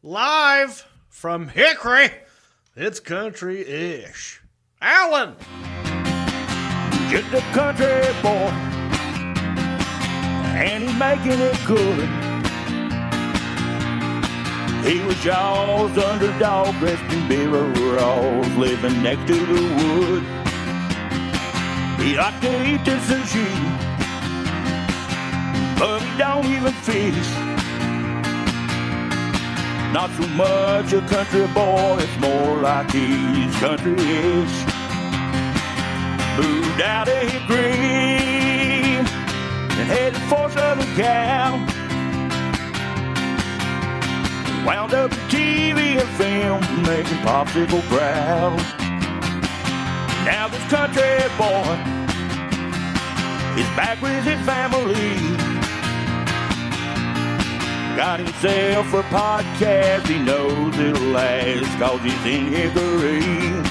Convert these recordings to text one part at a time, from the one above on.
Live from Hickory, it's country-ish. Alan! Just a country boy, and he's making it good. He was y'all's underdog, dressed in overalls, living next to the wood. He liked to eat the sushi, but he don't even fish. Not so much a country boy, it's more like he's country-ish. Moved out of Hickory and headed for Southern Cal. Wound up in TV and film, making popsicle proud. Now this country boy is back with his family. Got himself a podcast, he knows it'll last, 'cause he's in Hickory.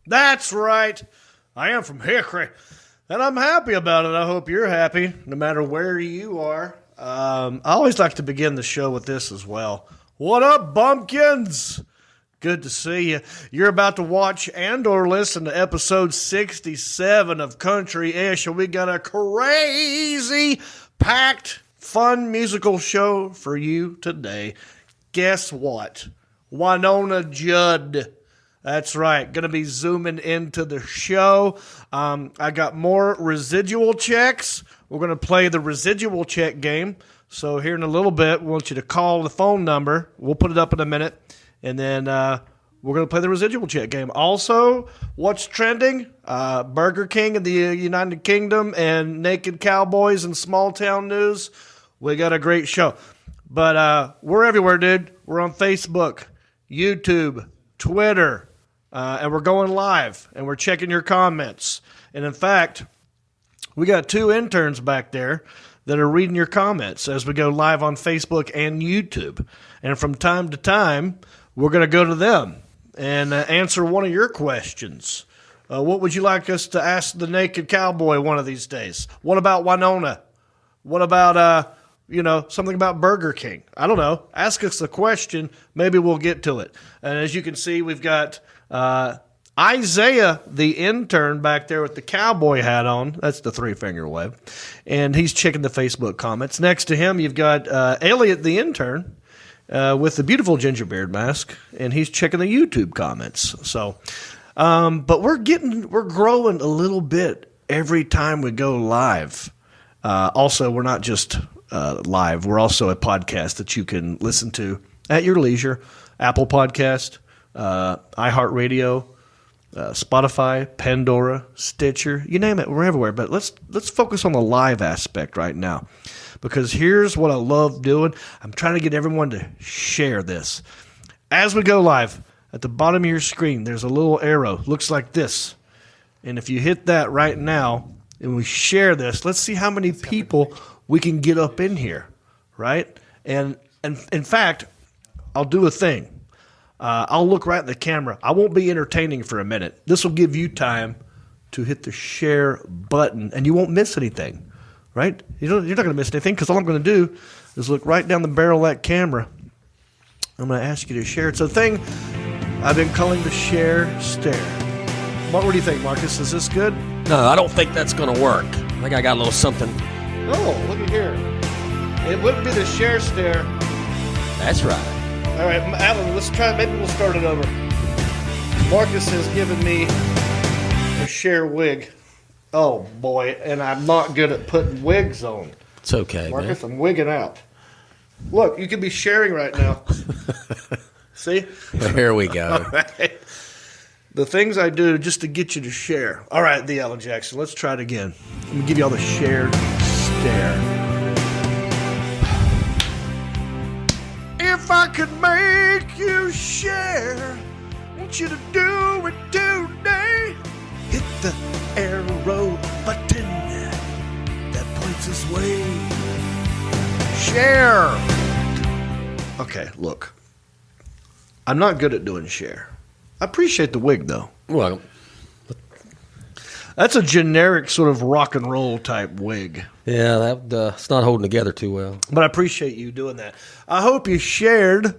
That's right. I am from Hickory, and I'm happy about it. I hope you're happy, no matter where you are. I always like to begin the show with this as well. What up, bumpkins? Good to see you. You're about to watch and or listen to episode 67 of Country-ish, and we got a crazy packed, fun musical show for you today. Guess what? Wynonna Judd. That's right. Going to be zooming into the show. I got more residual checks. We're going to play the residual check game. So here in a little bit, we want you to call the phone number. We'll put it up in a minute. And then we're going to play the residual check game. Also, what's trending? Burger King in the United Kingdom and naked cowboys and small town news. We got a great show. But we're everywhere, dude. We're on Facebook, YouTube, Twitter, and we're going live, and we're checking your comments. And in fact, we got 2 interns back there that are reading your comments as we go live on Facebook and YouTube. And from time to time, we're going to go to them and answer one of your questions. What would you like us to ask the naked cowboy one of these days? What about Wynonna? What about, something about Burger King? I don't know. Ask us the question. Maybe we'll get to it. And as you can see, we've got Isaiah, the intern, back there with the cowboy hat on. That's the 3-finger wave. And he's checking the Facebook comments. Next to him, you've got Elliot, the intern, with the beautiful ginger beard mask, and he's checking the YouTube comments. So, but we're growing a little bit every time we go live. Also, we're not just live; we're also a podcast that you can listen to at your leisure. Apple Podcast, iHeartRadio, Spotify, Pandora, Stitcher, you name it, we're everywhere. But let's focus on the live aspect right now. Because here's what I love doing. I'm trying to get everyone to share this. As we go live, at the bottom of your screen, there's a little arrow. Looks like this. And if you hit that right now and we share this, let's see how many people we can get up in here, right? And in fact, I'll do a thing. I'll look right at the camera. I won't be entertaining for a minute. This will give you time to hit the share button, and you won't miss anything. Right? You're not going to miss anything, because all I'm going to do is look right down the barrel of that camera. I'm going to ask you to share. It's a thing I've been calling the share stare. What do you think, Marcus? Is this good? No, I don't think that's going to work. I think I got a little something. Oh, look at here. It wouldn't be the share stare. That's right. All right, Alan, let's try. Maybe we'll start it over. Marcus has given me a share wig. Oh, boy, and I'm not good at putting wigs on. It's okay, Marcus, man. I'm wigging out. Look, you could be sharing right now. See? Here we go. Right. The things I do just to get you to share. All right, the Alan Jackson. Let's try it again. Let me give you all the share stare. If I could make you share, I want you to do it today. Hit the arrow button that points his way. Share. Okay, look. I'm not good at doing share. I appreciate the wig, though. Well, That's a generic sort of rock and roll type wig. Yeah, it's not holding together too well. But I appreciate you doing that. I hope you shared.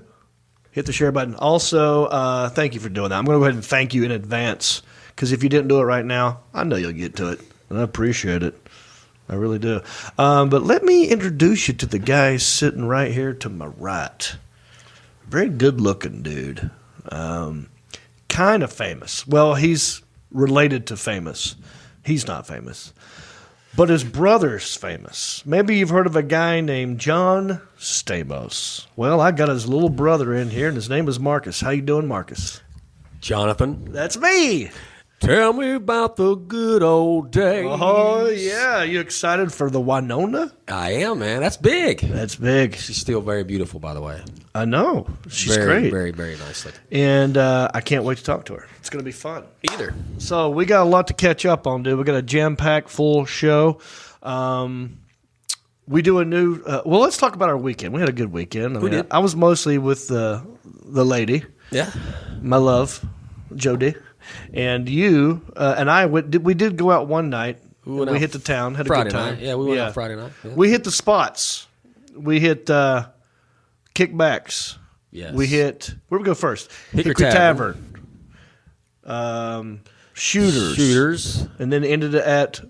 Hit the share button. Also, thank you for doing that. I'm going to go ahead and thank you in advance because if you didn't do it right now, I know you'll get to it, and I appreciate it. I really do. But let me introduce you to the guy sitting right here to my right. Very good-looking dude. Kind of famous. Well, he's related to famous. He's not famous. But his brother's famous. Maybe you've heard of a guy named John Stamos. Well, I got his little brother in here, and his name is Marcus. How you doing, Marcus? Jonathan. That's me. Tell me about the good old days. Oh, yeah. You excited for the Wynonna? I am, man. That's big. That's big. She's still very beautiful, by the way. I know. She's very, great. Very, very nicely. And I can't wait to talk to her. It's going to be fun. Either. So we got a lot to catch up on, dude. We got a jam-packed full show. We do a new well, let's talk about our weekend. We had a good weekend. We did. I was mostly with the lady. Yeah. My love, Jody. And you and I we did go out one night. We hit the town, had Friday a good time. night. Yeah, we went out Friday night. Yeah. We hit the spots. We hit kickbacks. Yes. We hit where we go first? Hickory Tavern. Shooters. And then ended at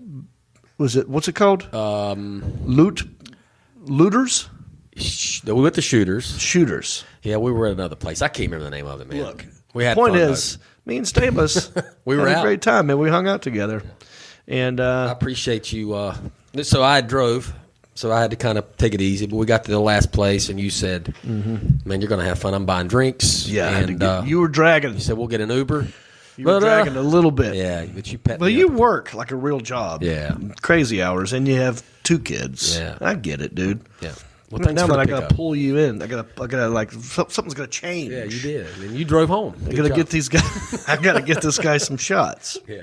what's it called? Looters? We went to Shooters. Shooters. Yeah, we were at another place. I can't remember the name of it, man. Look, we had point fun, is, me and Stamos we were had a out. great time, man. We hung out together. And I appreciate you. So I drove, so I had to kind of take it easy. But we got to the last place, and you said, "Man, you're going to have fun. I'm buying drinks." yeah, I had to and you were dragging. you said we'll get an Uber. You were dragging a little bit. Yeah, but you pet But me you up. work like a real job. Yeah. Crazy hours, and you have 2 kids. Yeah. I get it, dude. Yeah. Well, Now thanks for that the I gotta pickup. pull you in, I gotta like something's gonna change. Yeah, you did, and you drove home. I gotta get these guys. I gotta get this guy some shots. Yeah.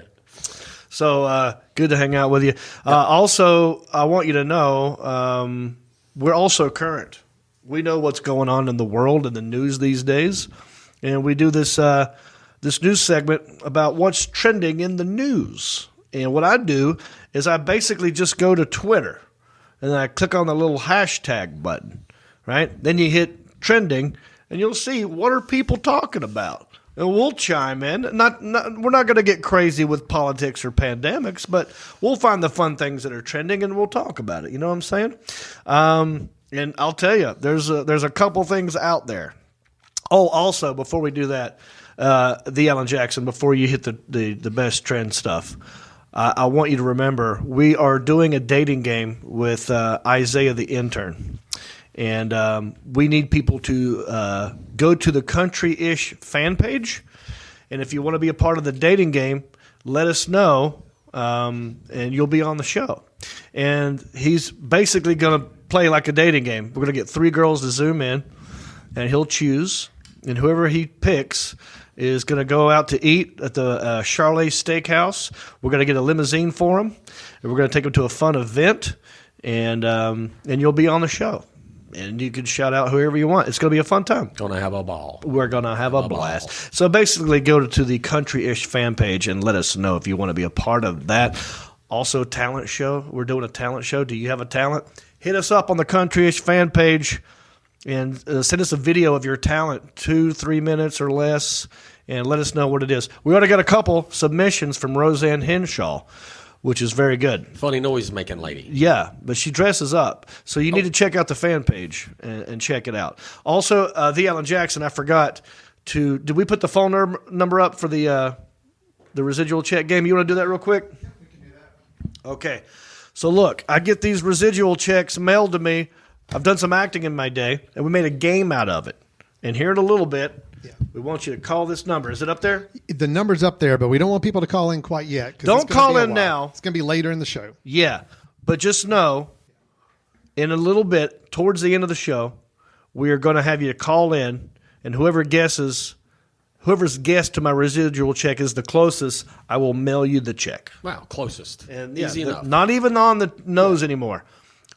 So good to hang out with you. Also, I want you to know we're also current. We know what's going on in the world and the news these days, and we do this this news segment about what's trending in the news. And what I do is I basically just go to Twitter, and then I click on the little hashtag button, right? Then you hit trending, and you'll see what are people talking about. And we'll chime in. We're not going to get crazy with politics or pandemics, but we'll find the fun things that are trending, and we'll talk about it. You know what I'm saying? And I'll tell you, there's a couple things out there. Oh, also, before we do that, the Alan Jackson, before you hit the best trend stuff, I want you to remember we are doing a dating game with Isaiah the intern. And we need people to go to the Country-ish fan page. And if you want to be a part of the dating game, let us know, and you'll be on the show. And he's basically going to play like a dating game. We're going to get 3 girls to Zoom in, and he'll choose. And whoever he picks is going to go out to eat at the Charlet Steakhouse. We're going to get a limousine for him, and we're going to take him to a fun event, and you'll be on the show. And you can shout out whoever you want. It's going to be a fun time. Gonna have a ball. We're going to have a blast. So basically go to the Country-ish fan page and let us know if you want to be a part of that. Also, talent show. We're doing a talent show. Do you have a talent? Hit us up on the Country-ish fan page and send us a video of your talent, 2-3 minutes or less, and let us know what it is. We already got a couple submissions from Roseanne Henshaw, which is very good. Funny noise making lady. Yeah, but she dresses up. So you need to check out the fan page and check it out. Also, the Alan Jackson, I forgot to – did we put the phone number up for the residual check game? You want to do that real quick? Yeah, we can do that. Okay. So, look, I get these residual checks mailed to me. I've done some acting in my day, and we made a game out of it. And here in a little bit, we want you to call this number. Is it up there? The number's up there, but we don't want people to call in quite yet. Don't call in now. It's going to be later in the show. Yeah, but just know in a little bit, towards the end of the show, we are going to have you call in, and whoever's guess to my residual check is the closest, I will mail you the check. Wow, closest. And easy enough. Not even on the nose anymore.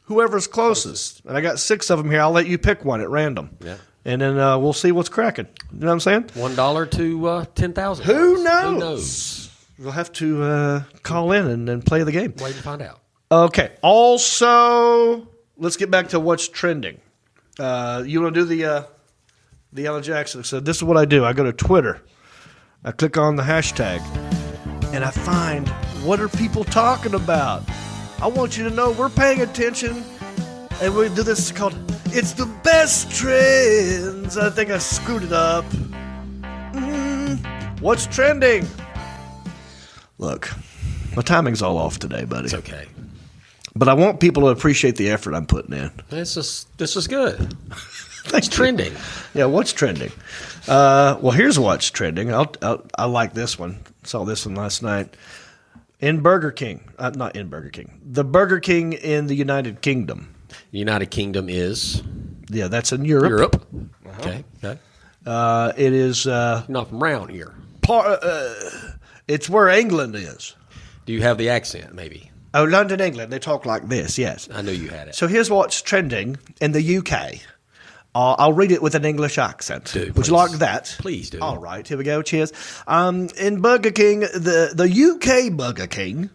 Whoever's closest. And I got 6 of them here. I'll let you pick one at random. Yeah. And then we'll see what's cracking. You know what I'm saying? $1 to 10,000. Who knows? We'll have to call in and play the game. Wait and find out. Okay. Also, let's get back to what's trending. You want to do the Alan Jackson? So this is what I do. I go to Twitter. I click on the hashtag, and I find what are people talking about. I want you to know we're paying attention, and we do this called "It's the Best Trends." I think I screwed it up. What's trending? Look, my timing's all off today, buddy. It's okay. But I want people to appreciate the effort I'm putting in. This is good. It's trending. Yeah, what's trending? Well, here's what's trending. I like this one. Saw this one last night. In Burger King. Not in Burger King. The Burger King in the United Kingdom. The United Kingdom is? Yeah, that's in Europe. Europe. Okay. It is... Not from around here. It's where England is. Do you have the accent, maybe? Oh, London, England. They talk like this, yes. I knew you had it. So here's what's trending in the UK. I'll read it with an English accent. Would you like that? Please do. All right, here we go. Cheers. In Burger King, the UK Burger King,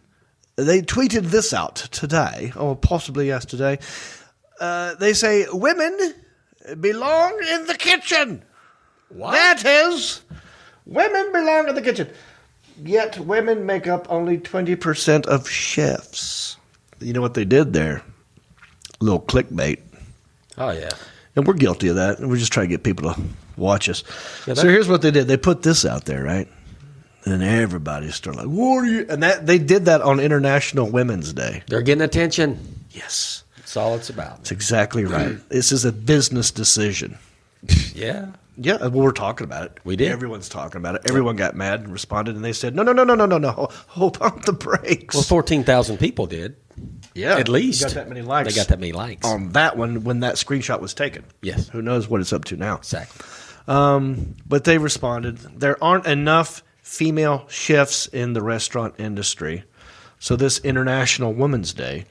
they tweeted this out today, or possibly yesterday. They say, women belong in the kitchen. What? That is, women belong in the kitchen. Yet women make up only 20% of chefs. You know what they did there? A little clickbait. Oh, yeah. And we're guilty of that. And we're just trying to get people to watch us. Yeah, so here's what they did. They put this out there, right? And everybody started like, what are you? And they did that on International Women's Day. They're getting attention. Yes. That's all it's about. That's exactly right. This is a business decision. Yeah. Yeah, well, we're talking about it. We did. Everyone's talking about it. Everyone got mad and responded, and they said, no. Hold on the brakes. Well, 14,000 people did. Yeah. At least. Got that many likes. They got that many likes. On that one when that screenshot was taken. Yes. Who knows what it's up to now. Exactly. But they responded, there aren't enough female chefs in the restaurant industry. So this International Women's Day,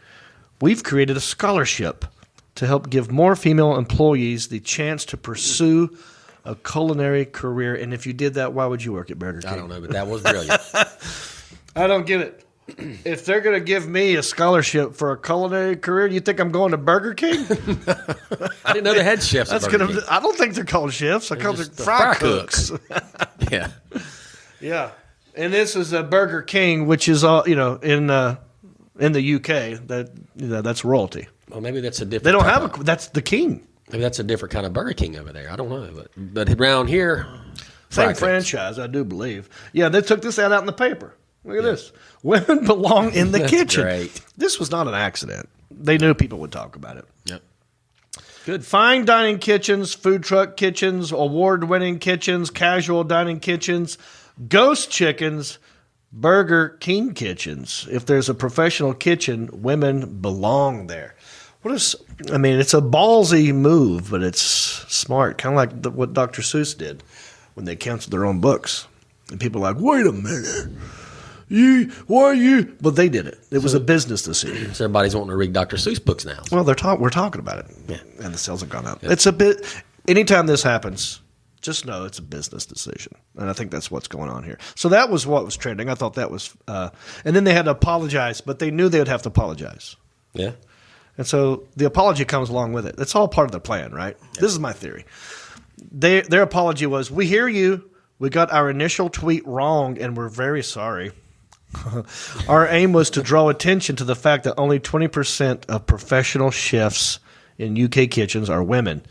we've created a scholarship to help give more female employees the chance to pursue a culinary career. And if you did that, why would you work at Burger King? I don't know, but that was brilliant. I don't get it. If they're going to give me a scholarship for a culinary career, you think I'm going to Burger King? I didn't know they had chefs at Burger King. I don't think they're called chefs. I call them fry cooks. Yeah. Yeah. And this is a Burger King, which is all in the UK. That's royalty. Well, maybe that's a different. They don't have that's the king. Maybe that's a different kind of Burger King over there. I don't know, but around here, same franchise, I do believe. Yeah, they took this out in the paper. Look at this. Women belong in the kitchen. Great. This was not an accident. They knew people would talk about it. Yep. Good. Fine dining kitchens, food truck kitchens, award-winning kitchens, casual dining kitchens, ghost chickens, Burger King kitchens. If there's a professional kitchen, women belong there. It's a ballsy move, but it's smart. Kind of like what Dr. Seuss did when they canceled their own books. And people are like, wait a minute. Why are you? But they did it. It was a business decision. So everybody's wanting to read Dr. Seuss books now. Well, we're talking about it. Yeah. And the sales have gone up. Yeah. It's a bit, anytime this happens, just know it's a business decision. And I think that's what's going on here. So that was what was trending. I thought that was, and then they had to apologize, but they knew they would have to apologize. Yeah. And so the apology comes along with it. That's all part of the plan, right? Yeah. This is my theory. Their apology was, we hear you. We got our initial tweet wrong, and we're very sorry. Our aim was to draw attention to the fact that only 20% of professional chefs in UK kitchens are women.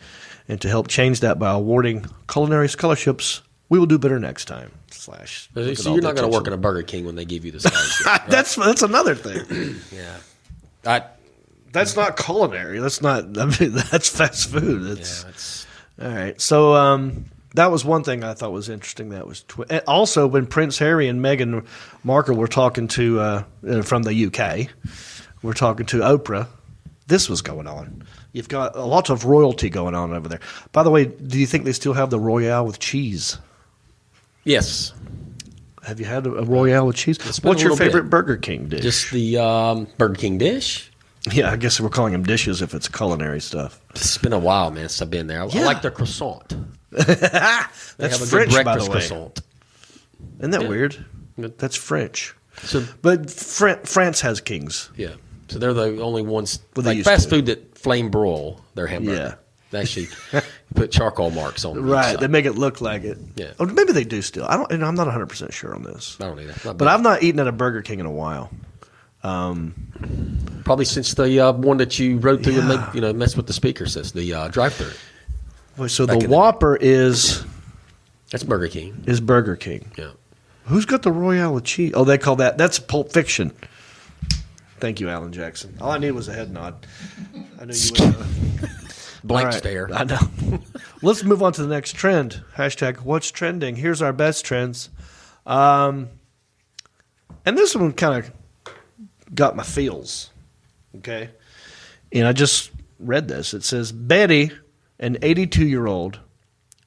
And to help change that by awarding culinary scholarships, we will do better next time. So you're not going to work at a Burger King when they give you the scholarship. Right? That's another thing. Yeah. That's not culinary. That's fast food. All right. So that was one thing I thought was interesting. That was also when Prince Harry and Meghan Markle were talking to from the UK, we're talking to Oprah. This was going on. You've got a lot of royalty going on over there. By the way, do you think they still have the Royale with cheese? Yes. Have you had a Royale with cheese? What's your favorite Burger King dish? Just the Burger King dish. Yeah, I guess we're calling them dishes if it's culinary stuff. It's been a while, man, since I've been there. I like their croissant. That's have a French, good by the breakfast way. croissant. Isn't that weird? That's French. So, But France has kings. yeah. So they're the only ones, Well, they like used fast to. food that flame broil their hamburger. Yeah. They actually put charcoal marks on them. Right, they make it look like it. Yeah. Or maybe they do still. I'm not 100% sure on this. I don't either. But I've not eaten at a Burger King in a while. Probably since the one that you rode through and messed with the speaker system, the drive-through. So Back the in the- Whopper is That's Burger King. Burger King. Yeah. Who's got the Royale with cheese? Oh, they call that's Pulp Fiction. Thank you, Alan Jackson. All I needed was a head nod. I knew you would. Blank All right. stare. I know. Let's move on to the next trend. Hashtag what's trending. Here's our best trends. And this one kind of got my feels. Okay. And I just read this. It says Betty, an 82-year-old,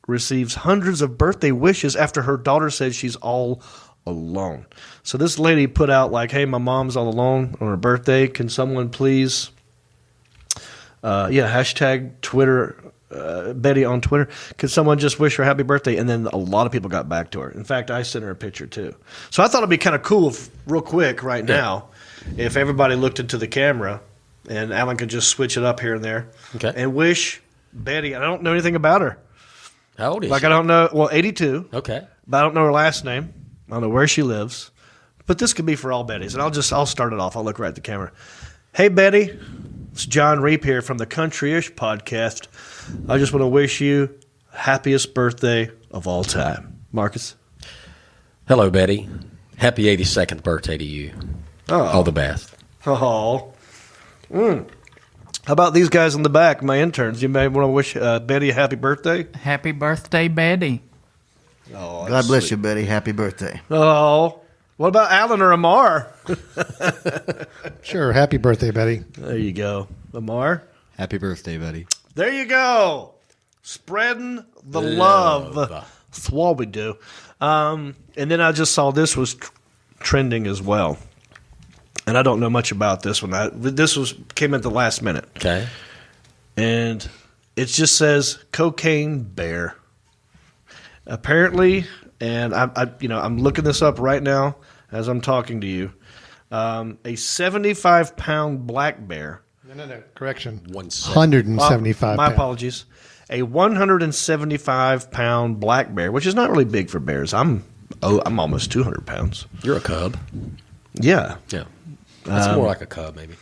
receives hundreds of birthday wishes after her daughter says she's all alone. So this lady put out like, hey, my mom's all alone on her birthday. Can someone please... hashtag Twitter, Betty on Twitter. Could someone just wish her happy birthday? And then a lot of people got back to her. In fact, I sent her a picture too. So I thought it'd be kind of cool, real quick, right now, if everybody looked into the camera and Alan could just switch it up here and there and wish Betty. I don't know anything about her. How old is Like she? I don't know. Well, 82. Okay. But I don't know her last name. I don't know where she lives. But this could be for all Bettys. And I'll start it off. I'll look right at the camera. Hey, Betty. It's John Reap here from the Country-ish podcast. I just want to wish you happiest birthday of all time. Marcus? Hello, Betty. Happy 82nd birthday to you. Oh. All the best. Oh. How about these guys in the back, my interns? You may want to wish Betty a happy birthday? Happy birthday, Betty. Oh, God bless you, Betty. Happy birthday. Oh. What about Alan or Amar? Sure. Happy birthday, Betty. There you go. Amar? Happy birthday, buddy. There you go. Spreading the love. That's what we do. And then I just saw this was trending as well. And I don't know much about this one. This came at the last minute. Okay. And it just says cocaine bear. Apparently, and I'm looking this up right now as I'm talking to you. A 75-pound black bear. No. Correction. 175. My My apologies. A 175-pound black bear, which is not really big for bears. I'm almost 200 pounds. You're a cub. Yeah. Yeah. That's more like a cub, maybe.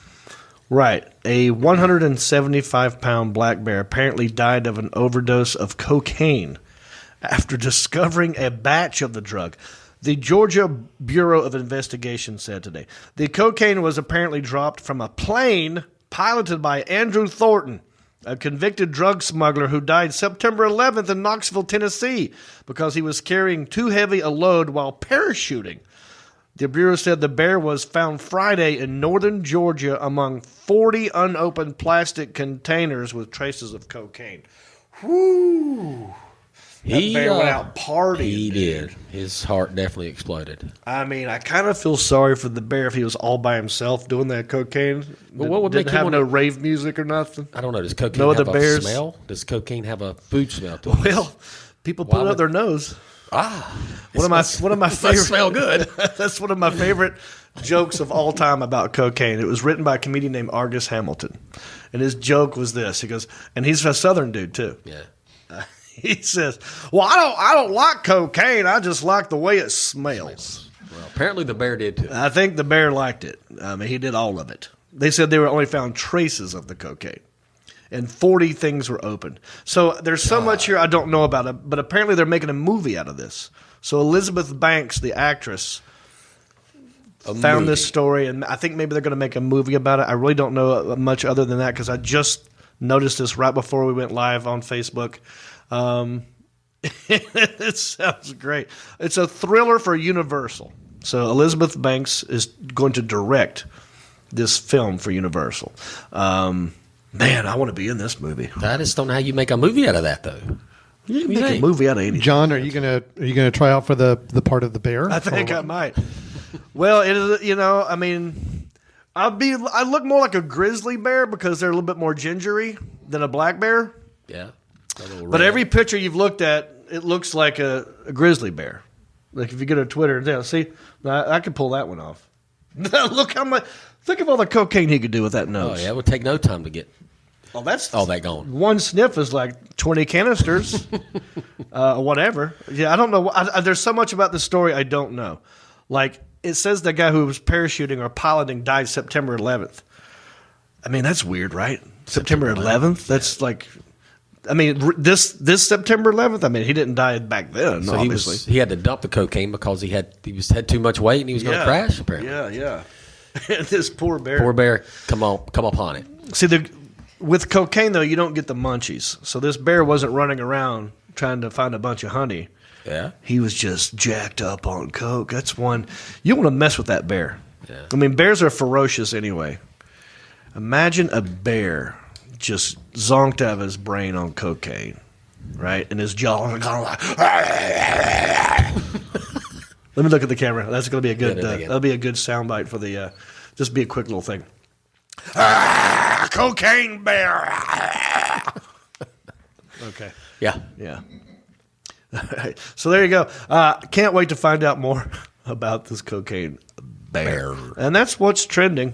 Right. A 175-pound black bear apparently died of an overdose of cocaine after discovering a batch of the drug. The Georgia Bureau of Investigation said today. The cocaine was apparently dropped from a plane piloted by Andrew Thornton, a convicted drug smuggler who died September 11th in Knoxville, Tennessee, because he was carrying too heavy a load while parachuting. The Bureau said the bear was found Friday in northern Georgia among 40 unopened plastic containers with traces of cocaine. Whoo! That bear went out partying. He dude. did. His heart definitely exploded. I mean, I kind of feel sorry for the bear if he was all by himself doing that cocaine. Well, what would Didn't make you have wanna- no rave music or nothing. I don't know. Does cocaine No have other a bears? smell? Does cocaine have a food smell to it? Well, people put it up their nose. One of my favorite. Must smell good. That's one of my favorite jokes of all time about cocaine. It was written by a comedian named Argus Hamilton, and his joke was this. He goes, and he's a Southern dude too. Yeah. He says, "Well, I don't like cocaine. I just like the way it smells." Well, apparently the bear did too. I think the bear liked it. He did all of it. They said they were only found traces of the cocaine, and 40 things were opened. So there's so much here I don't know about it, but apparently they're making a movie out of this. So Elizabeth Banks, the actress, found this story, and I think maybe they're going to make a movie about it. I really don't know much other than that because I just noticed this right before we went live on Facebook. It sounds great. It's a thriller for Universal. So Elizabeth Banks is going to direct this film for Universal. Man, I want to be in this movie. I just don't know how you make a movie out of that, though. You can make a movie out of anything. John, are you gonna try out for the part of the bear? I think I might. Well, it is. I mean, I look more like a grizzly bear because they're a little bit more gingery than a black bear. Yeah. But every picture you've looked at, it looks like a grizzly bear. Like if you go to Twitter, yeah, see, I could pull that one off. Look how much. Think of all the cocaine he could do with that Oh, nose. yeah, it would take no time to get Oh, that's all that gone. one sniff is like 20 canisters, whatever. Yeah, I don't know. There's so much about this story I don't know. Like it says the guy who was parachuting or piloting died September 11th. I mean, that's weird, right? September 11th. That's like, I mean, this September 11th. I mean, he didn't die back then. So obviously, he had to dump the cocaine because he had too much weight and he was going to crash. Apparently, Yeah. This poor bear. poor bear, come upon it. See, with cocaine though, you don't get the munchies. So this bear wasn't running around trying to find a bunch of honey. Yeah, He was just jacked up on coke. That's one you want to mess with that bear. Yeah. I mean, bears are ferocious anyway. Imagine a bear just zonked out of his brain on cocaine, right? And his jaw kind of like. Let me look at the camera. That's going to be a good. That'll be a good soundbite for the. Just be a quick little thing. Cocaine bear. Okay. yeah. Yeah. All right. So there you go. Can't wait to find out more about this cocaine bear. And that's what's trending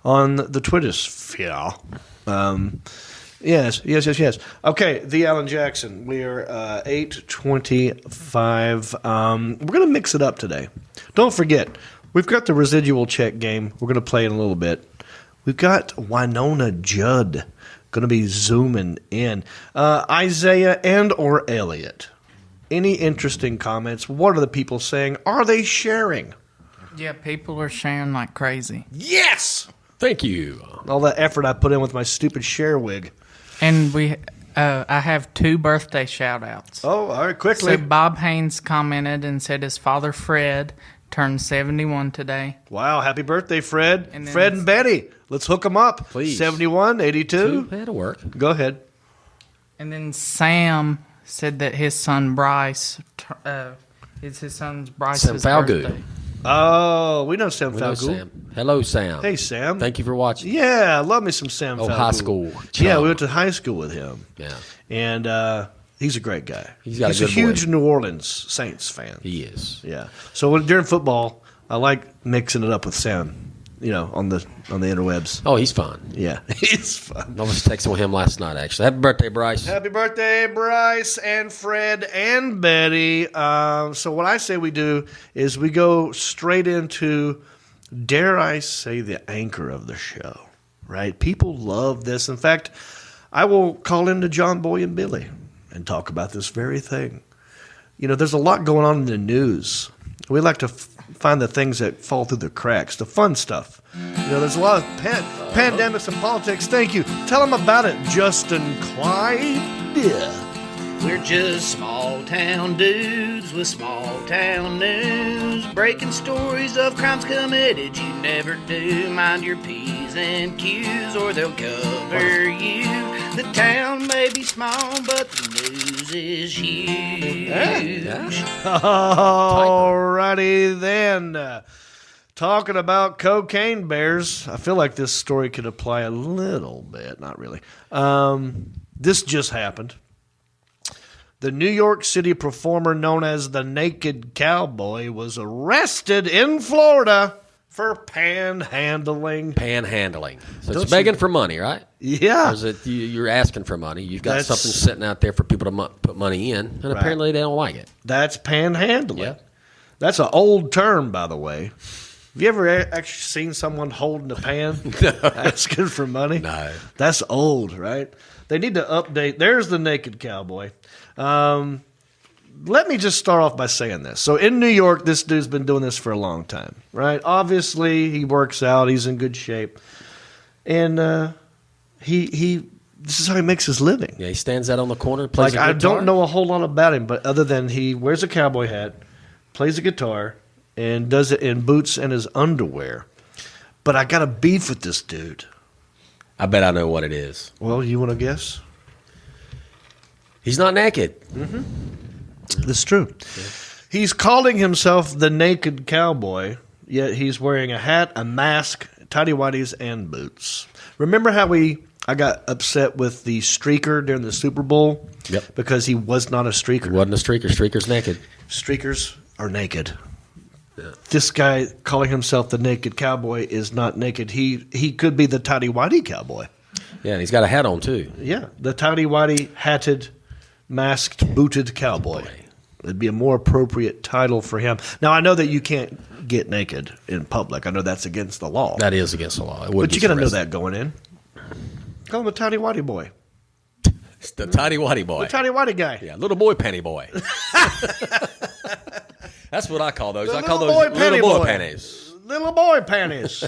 on the Twitter sphere. Yes. Okay, the Alan Jackson. We are 8:25. We're going to mix it up today. Don't forget, we've got the residual check game. We're going to play in a little bit. We've got Wynonna Judd going to be zooming in. Isaiah and or Elliot. Any interesting comments? What are the people saying? Are they sharing? Yeah, people are sharing like crazy. Yes! Thank you. All that effort I put in with my stupid share wig. And I have 2 birthday shout-outs. Oh, all right, quickly. So Bob Haynes commented and said his father Fred turned 71 today. Wow, happy birthday, Fred. And then Fred and Betty. Let's hook them up. Please. 71, 82. That'll work. Go ahead. And then Sam said that his son Bryce is his son's Bryce's Sam birthday. Falgood. Oh, we know Sam We know Falgood. Sam. Hello, Sam. Hey, Sam. Thank you for watching. Yeah, I love me some Sam Oh, Falgood. high school. Yeah, chum. we went to high school with him. Yeah, And he's a great guy. He's got a good huge voice. New Orleans Saints fan. he is. Yeah. So during football, I like mixing it up with Sam, on the interwebs. Oh, he's fun. Yeah, he's fun. I was texting with him last night, actually. Happy birthday, Bryce. Happy birthday, Bryce and Fred and Betty. So what I say we do is we go straight into, dare I say, the anchor of the show, right? People love this. In fact, I will call into John Boy and Billy and talk about this very thing. There's a lot going on in the news. We like to find the things that fall through the cracks, the fun stuff. There's a lot of pandemics and politics. Thank you. Tell them about it, Justin Clyde. Yeah. We're just small town dudes with small town news, breaking stories of crimes committed you never do. Mind your P's and Q's or they'll cover you. The town may be small, but the news is huge. Alrighty then. Talking about cocaine bears, I feel like this story could apply a little bit. Not really. This just happened. The New York City performer known as the Naked Cowboy was arrested in Florida for panhandling. Panhandling. So Don't it's begging for money, right? Yeah. Or is it you're asking for money? You've got That's- something sitting out there for people to put money in, and apparently they don't like it. That's panhandling. Yeah. That's an old term, by the way. Have you ever actually seen someone holding a pan asking for money? No. That's old, right? They need to update. There's the Naked Cowboy. Let me just start off by saying this. So in New York, this dude's been doing this for a long time, right? Obviously, he works out. He's in good shape. And this is how he makes his living. Yeah, he stands out on the corner, plays Like, a I guitar. don't know a whole lot about him, but other than he wears a cowboy hat, plays a guitar, and does it in boots and his underwear. But I got a beef with this dude. I bet I know what it is. Well, you want to guess? He's not naked. This is true. He's calling himself the Naked Cowboy, yet he's wearing a hat, a mask, tidy whities, and boots. Remember how I got upset with the streaker during the Super Bowl Yep. because he was not a streaker. Wasn't a streaker. Streaker's naked. Streakers are naked. This guy calling himself the Naked Cowboy is not naked. He could be the tidy whitey cowboy. Yeah, and he's got a hat on too. Yeah, the tidy whitey, hatted, masked, booted cowboy. It'd be a more appropriate title for him. Now, I know that you can't get naked in public. I know that's against the law. That is against the law. But you got to know that going in. Call him a tidy whitey boy. It's the tidy whitey boy. The tidy whitey guy. Yeah, little boy panty boy. That's what I call those. The I call little those boy little panty boy boy. panties. Little boy panties.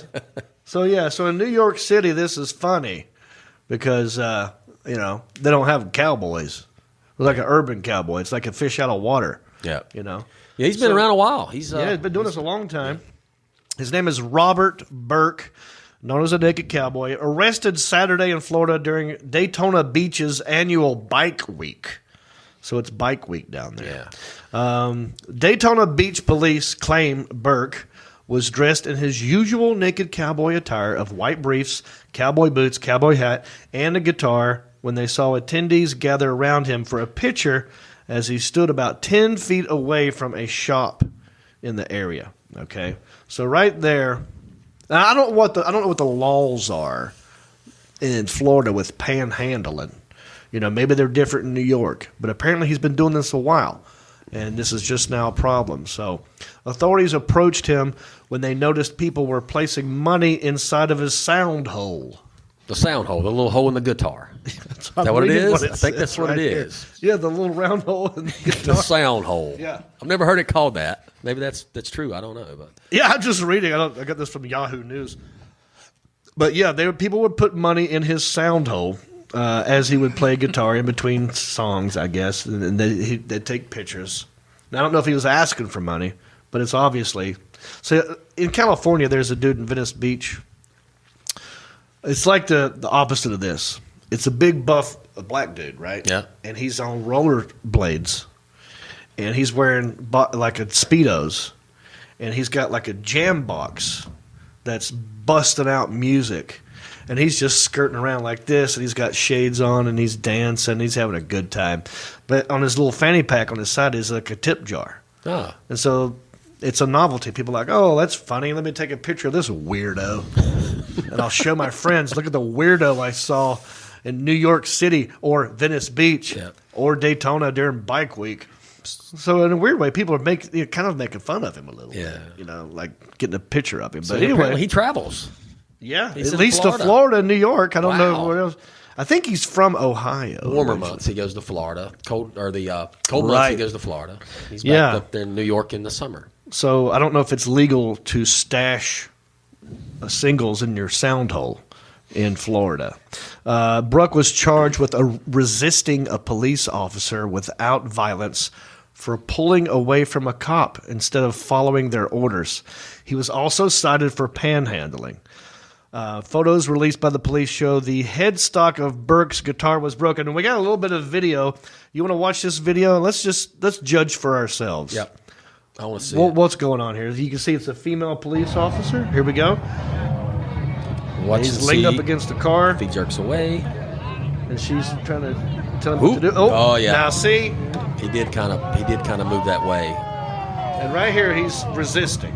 So in New York City, this is funny because, they don't have cowboys. It's like an urban cowboy. It's like a fish out of water. Yeah. Yeah, He's been around a while. He's he's been doing this a long time. His name is Robert Burke, known as a Naked Cowboy, arrested Saturday in Florida during Daytona Beach's annual Bike Week. So it's Bike Week down there. Yeah. Daytona Beach police claim Burke was dressed in his usual naked cowboy attire of white briefs, cowboy boots, cowboy hat, and a guitar when they saw attendees gather around him for a picture as he stood about 10 feet away from a shop in the area. Okay, so right there, now I don't know what the laws are in Florida with panhandling. Maybe they're different in New York, but apparently he's been doing this a while, and this is just now a problem. So authorities approached him when they noticed people were placing money inside of his sound hole. The sound hole, the little hole in the guitar. Is that what it is? I think that's what it is. Yeah, the little round hole in the The guitar. sound hole. Yeah. I've never heard it called that. Maybe that's true. I don't know. But Yeah, I'm just reading. I got this from Yahoo News. But yeah, people would put money in his sound hole as he would play guitar in between songs, I guess, and they'd take pictures. Now, I don't know if he was asking for money, but it's obviously. So in California, there's a dude in Venice Beach. It's like the opposite of this. It's a big buff black dude, right? Yeah. And he's on roller blades, and he's wearing like a Speedos, and he's got like a jam box that's busting out music, and he's just skirting around like this, and he's got shades on, and he's dancing, he's having a good time. But on his little fanny pack on his side is like a tip jar. oh, And so it's a novelty. People are like, oh, that's funny. Let me take a picture of this weirdo. And I'll show my friends, look at the weirdo I saw in New York City or Venice Beach or Daytona during Bike Week. So in a weird way, people are kind of making fun of him a little bit. Like getting a picture of him. so But anyway, apparently he travels. yeah, he's at in least Florida. to Florida and New York. I don't know Wow. where else. I think he's from Ohio. Warmer originally. months he goes to Florida. Cold months he Right. goes to Florida. He's back Yeah. up there in New York in the summer. So I don't know if it's legal to stash singles in your sound hole in Florida. Bruck was charged with resisting a police officer without violence for pulling away from a cop instead of following their orders. He was also cited for panhandling. Photos released by the police show the headstock of Burke's guitar was broken. And we got a little bit of video. You want to watch this video? Let's judge for ourselves. Yep. I want to see. What's going on here? You can see it's a female police officer. Here we go. Watch He's and leaned see up against the car, if he jerks away. and she's trying to tell him what to do. Oh, yeah. Now see, He did kind of move that way. and right here he's resisting.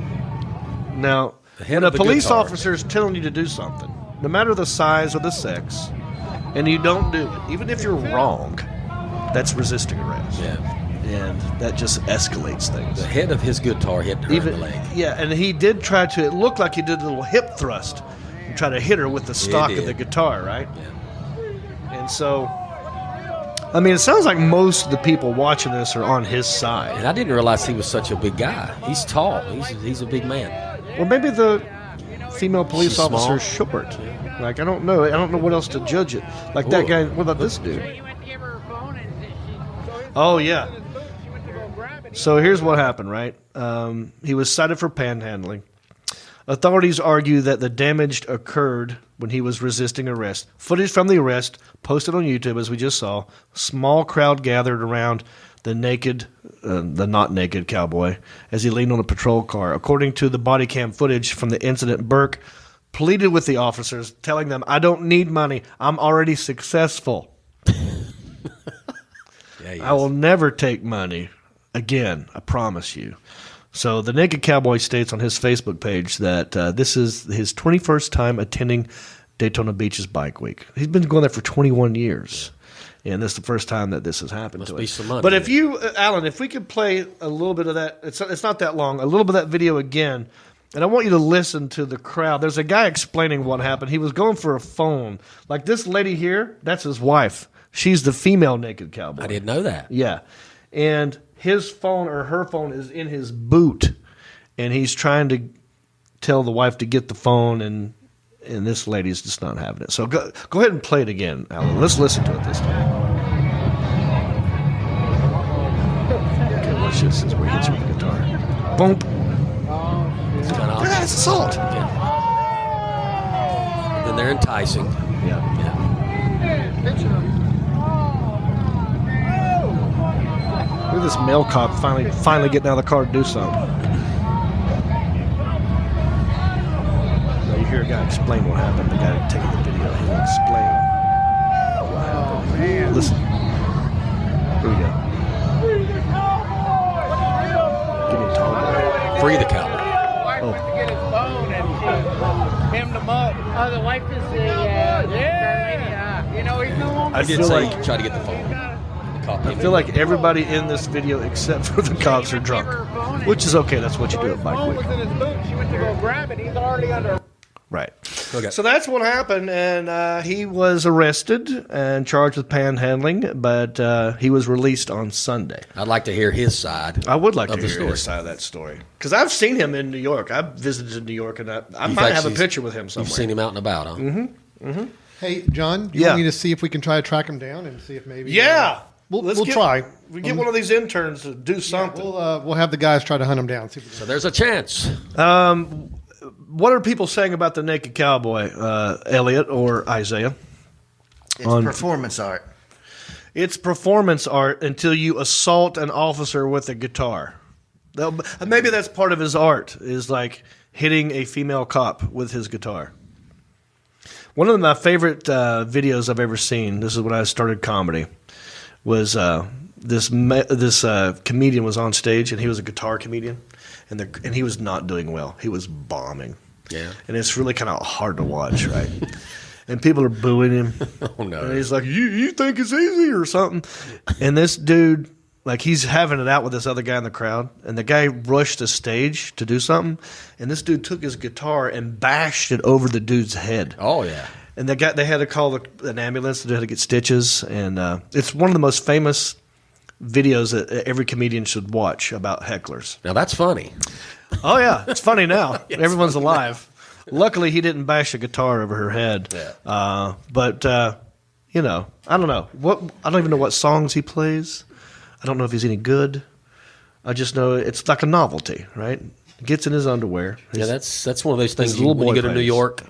Now, The head when of a the police guitar. officer is telling you to do something, no matter the size or the sex, and you don't do it, even if you're wrong, that's resisting arrest. Yeah. And that just escalates things. The head of his guitar hit her in the leg. Yeah, and he did try to. It looked like he did a little hip thrust and try to hit her with the stock of did. the guitar, right? Yeah. And so, I mean, it sounds like most of the people watching this are on his side. And I didn't realize he was such a big guy. He's tall. He's a big man. Well, maybe the female police She's officer small. is short. Like I don't know. I don't know what else to judge it. Like that Ooh. guy. What about this dude? Oh yeah. So here's what happened, right? He was cited for panhandling. Authorities argue that the damage occurred when he was resisting arrest. Footage from the arrest posted on YouTube, as we just saw. Small crowd gathered around the not naked cowboy as he leaned on a patrol car. According to the body cam footage from the incident, Burke pleaded with the officers, telling them, "I don't need money. I'm already successful." he I is. will never take money again. I promise you. So the Naked Cowboy states on his Facebook page that this is his 21st time attending Daytona Beach's Bike Week. He's been going there for 21 years. And this is the first time that this has happened Must to be him. some money But in if it. you, Alan, if we could play a little bit of that, it's not that long, a little bit of that video again, and I want you to listen to the crowd. There's a guy explaining what happened. He was going for a phone. Like this lady here, that's his wife. She's the female Naked Cowboy. I didn't know that. Yeah. And his phone or her phone is in his boot, and he's trying to tell the wife to get the phone, and this lady's just not having it. So go ahead and play it again, Alan. Let's listen to it this time. Okay, watch this. This is where he hits her with the guitar. Boom. It's kind of That's assault. Yeah. And then they're enticing. Yeah. Yeah. Look at this male cop finally getting out of the car to do something. Now you hear a guy explain what happened. The guy taking the video, he'll explain what happened. Listen. Here we go. Give me a tall boy. Free the cowboy. Oh. To get his phone and she hemmed him up. Oh, the wife is the yeah. You know, he's no longer. I did feel say like- try to get the phone. The cop I feel like everybody in this video except for the cops are drunk, which is okay. That's what you do at Bike phone Week. was in his boot. She went to go grab it. He's already under. Right. Okay. So that's what happened, and he was arrested and charged with panhandling, but he was released on Sunday. I'd like to hear his side. I would like to of the hear story. his side of that story because I've seen him in New York. I've visited New York, and I You've might have a actually- picture with him somewhere. You've seen him out and about, huh? Mm-hmm. Hey, John, do you Yeah. want me to see if we can try to track him down and see if maybe... Yeah, We'll Let's try. We get one of these interns to do something. We'll have the guys try to hunt him down. See if we can- So there's a chance. What are people saying about the Naked Cowboy, Elliot or Isaiah? It's On- performance art. It's performance art until you assault an officer with a guitar. Maybe that's part of his art, is like hitting a female cop with his guitar. One of my favorite videos I've ever seen, this is when I started comedy, was this comedian was on stage, and he was a guitar comedian, and he was not doing well. He was bombing. Yeah. And it's really kind of hard to watch, right? And people are booing him. Oh, no. And he's like, you think it's easy or something? And this dude, like, he's having it out with this other guy in the crowd. And the guy rushed the stage to do something. And this dude took his guitar and bashed it over the dude's head. Oh, yeah. And they had to call an ambulance. They had to get stitches. And it's one of the most famous videos that every comedian should watch about hecklers. Now, that's funny. Oh, yeah. It's funny now. Everyone's alive. Luckily, he didn't bash a guitar over her head. Yeah. But you know, I don't know. I don't even know what songs he plays. I don't know if he's any good. I just know it's like a novelty, right? Gets in his underwear. Yeah, that's one of those things his when little you boy go to New panties. York,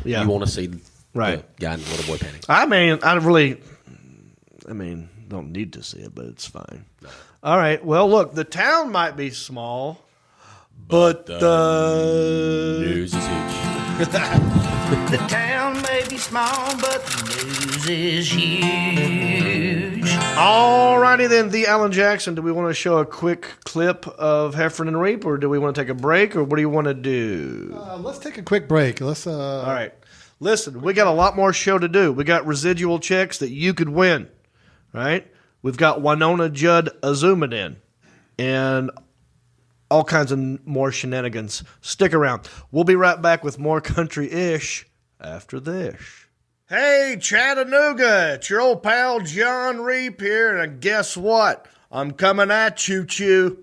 Yeah. you want to see Right. the guy in the little boy panties. I mean, don't need to see it, but it's fine. All right. Well, look, the town might be small, but the News is huge. The town may be small, but the news is huge. All righty then, the Alan Jackson. Do we want to show a quick clip of Heffron and Reap, or do we want to take a break, or what do you want to do? let's take a quick break. Let's. All right. Listen, we got a lot more show to do. We got residual checks that you could win, right? We've got Wynonna, Judd, Azumadin, and all kinds of more shenanigans. Stick around. We'll be right back with more country-ish after this. Hey, Chattanooga, it's your old pal John Reap here, and guess what? I'm coming at you, Chew.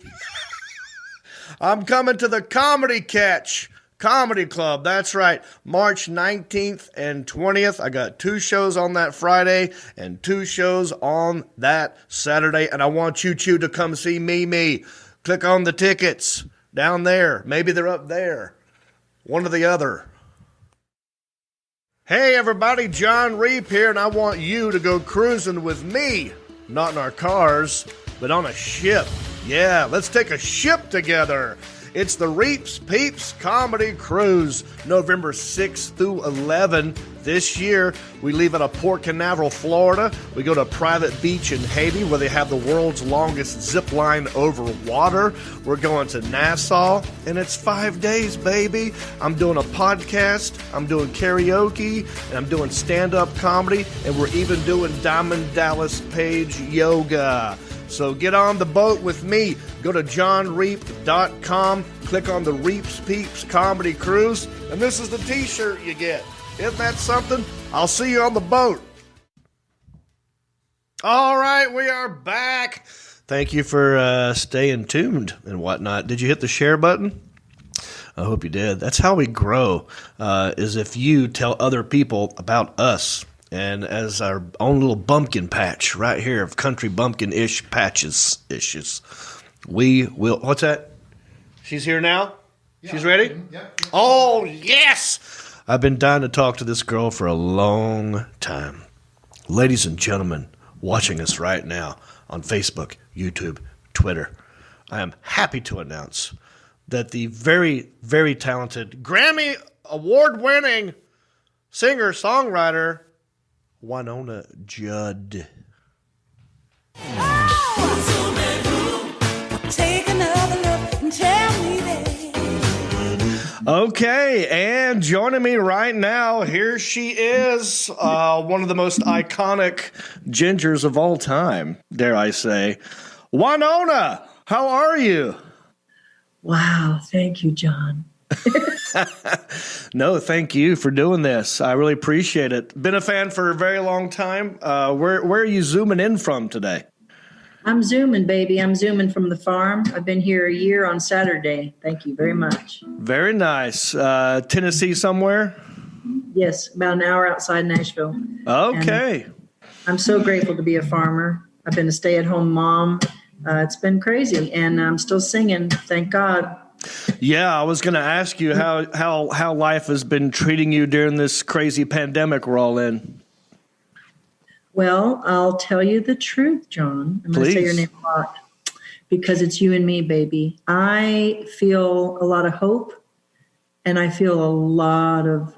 I'm coming to the Comedy Catch Comedy Club. That's right. March 19th and 20th. I got 2 shows on that Friday and 2 shows on that Saturday, and I want you, Chew, to come see me. Click on the tickets down there. Maybe they're up there. One or the other. Hey everybody, John Reap here, and I want you to go cruising with me. Not in our cars, but on a ship. Yeah, let's take a ship together. It's the Reaps Peeps Comedy Cruise, November 6th through 11 this year. We leave out of Port Canaveral, Florida. We go to a private beach in Haiti where they have the world's longest zip line over water. We're going to Nassau, and it's 5 days, baby. I'm doing a podcast, I'm doing karaoke, and I'm doing stand-up comedy, and we're even doing Diamond Dallas Page yoga. So get on the boat with me. Go to johnreap.com, click on the Reaps Peeps Comedy Cruise, and this is the t-shirt you get. Isn't that something? I'll see you on the boat. All right, we are back. Thank you for staying tuned and whatnot. Did you hit the share button? I hope you did. That's how we grow, is if you tell other people about us. And as our own little bumpkin patch right here of country bumpkin-ish patches issues, we will. What's that? She's here now? Yeah. She's ready? Yep. Oh, yes! I've been dying to talk to this girl for a long time. Ladies and gentlemen, watching us right now on Facebook, YouTube, Twitter, I am happy to announce that the very, very talented Grammy award-winning singer-songwriter Wynonna Judd. Take another look and tell me that. Okay, and joining me right now, here she is, one of the most iconic gingers of all time, dare I say. Wynonna, how are you? Wow, thank you, John. No, thank you for doing this. I really appreciate it. Been a fan for a very long time. Where are you zooming in from today? I'm zooming, baby. I'm zooming from the farm. I've been here a year on Saturday. Thank you very much. Very nice. Tennessee somewhere? Yes, about an hour outside Nashville. Okay. And I'm so grateful to be a farmer. I've been a stay-at-home mom. It's been crazy, and I'm still singing. Thank God. Yeah, I was going to ask you how life has been treating you during this crazy pandemic we're all in. Well, I'll tell you the truth, John. I'm going to say your name a lot because it's you and me, baby. I feel a lot of hope, and I feel a lot of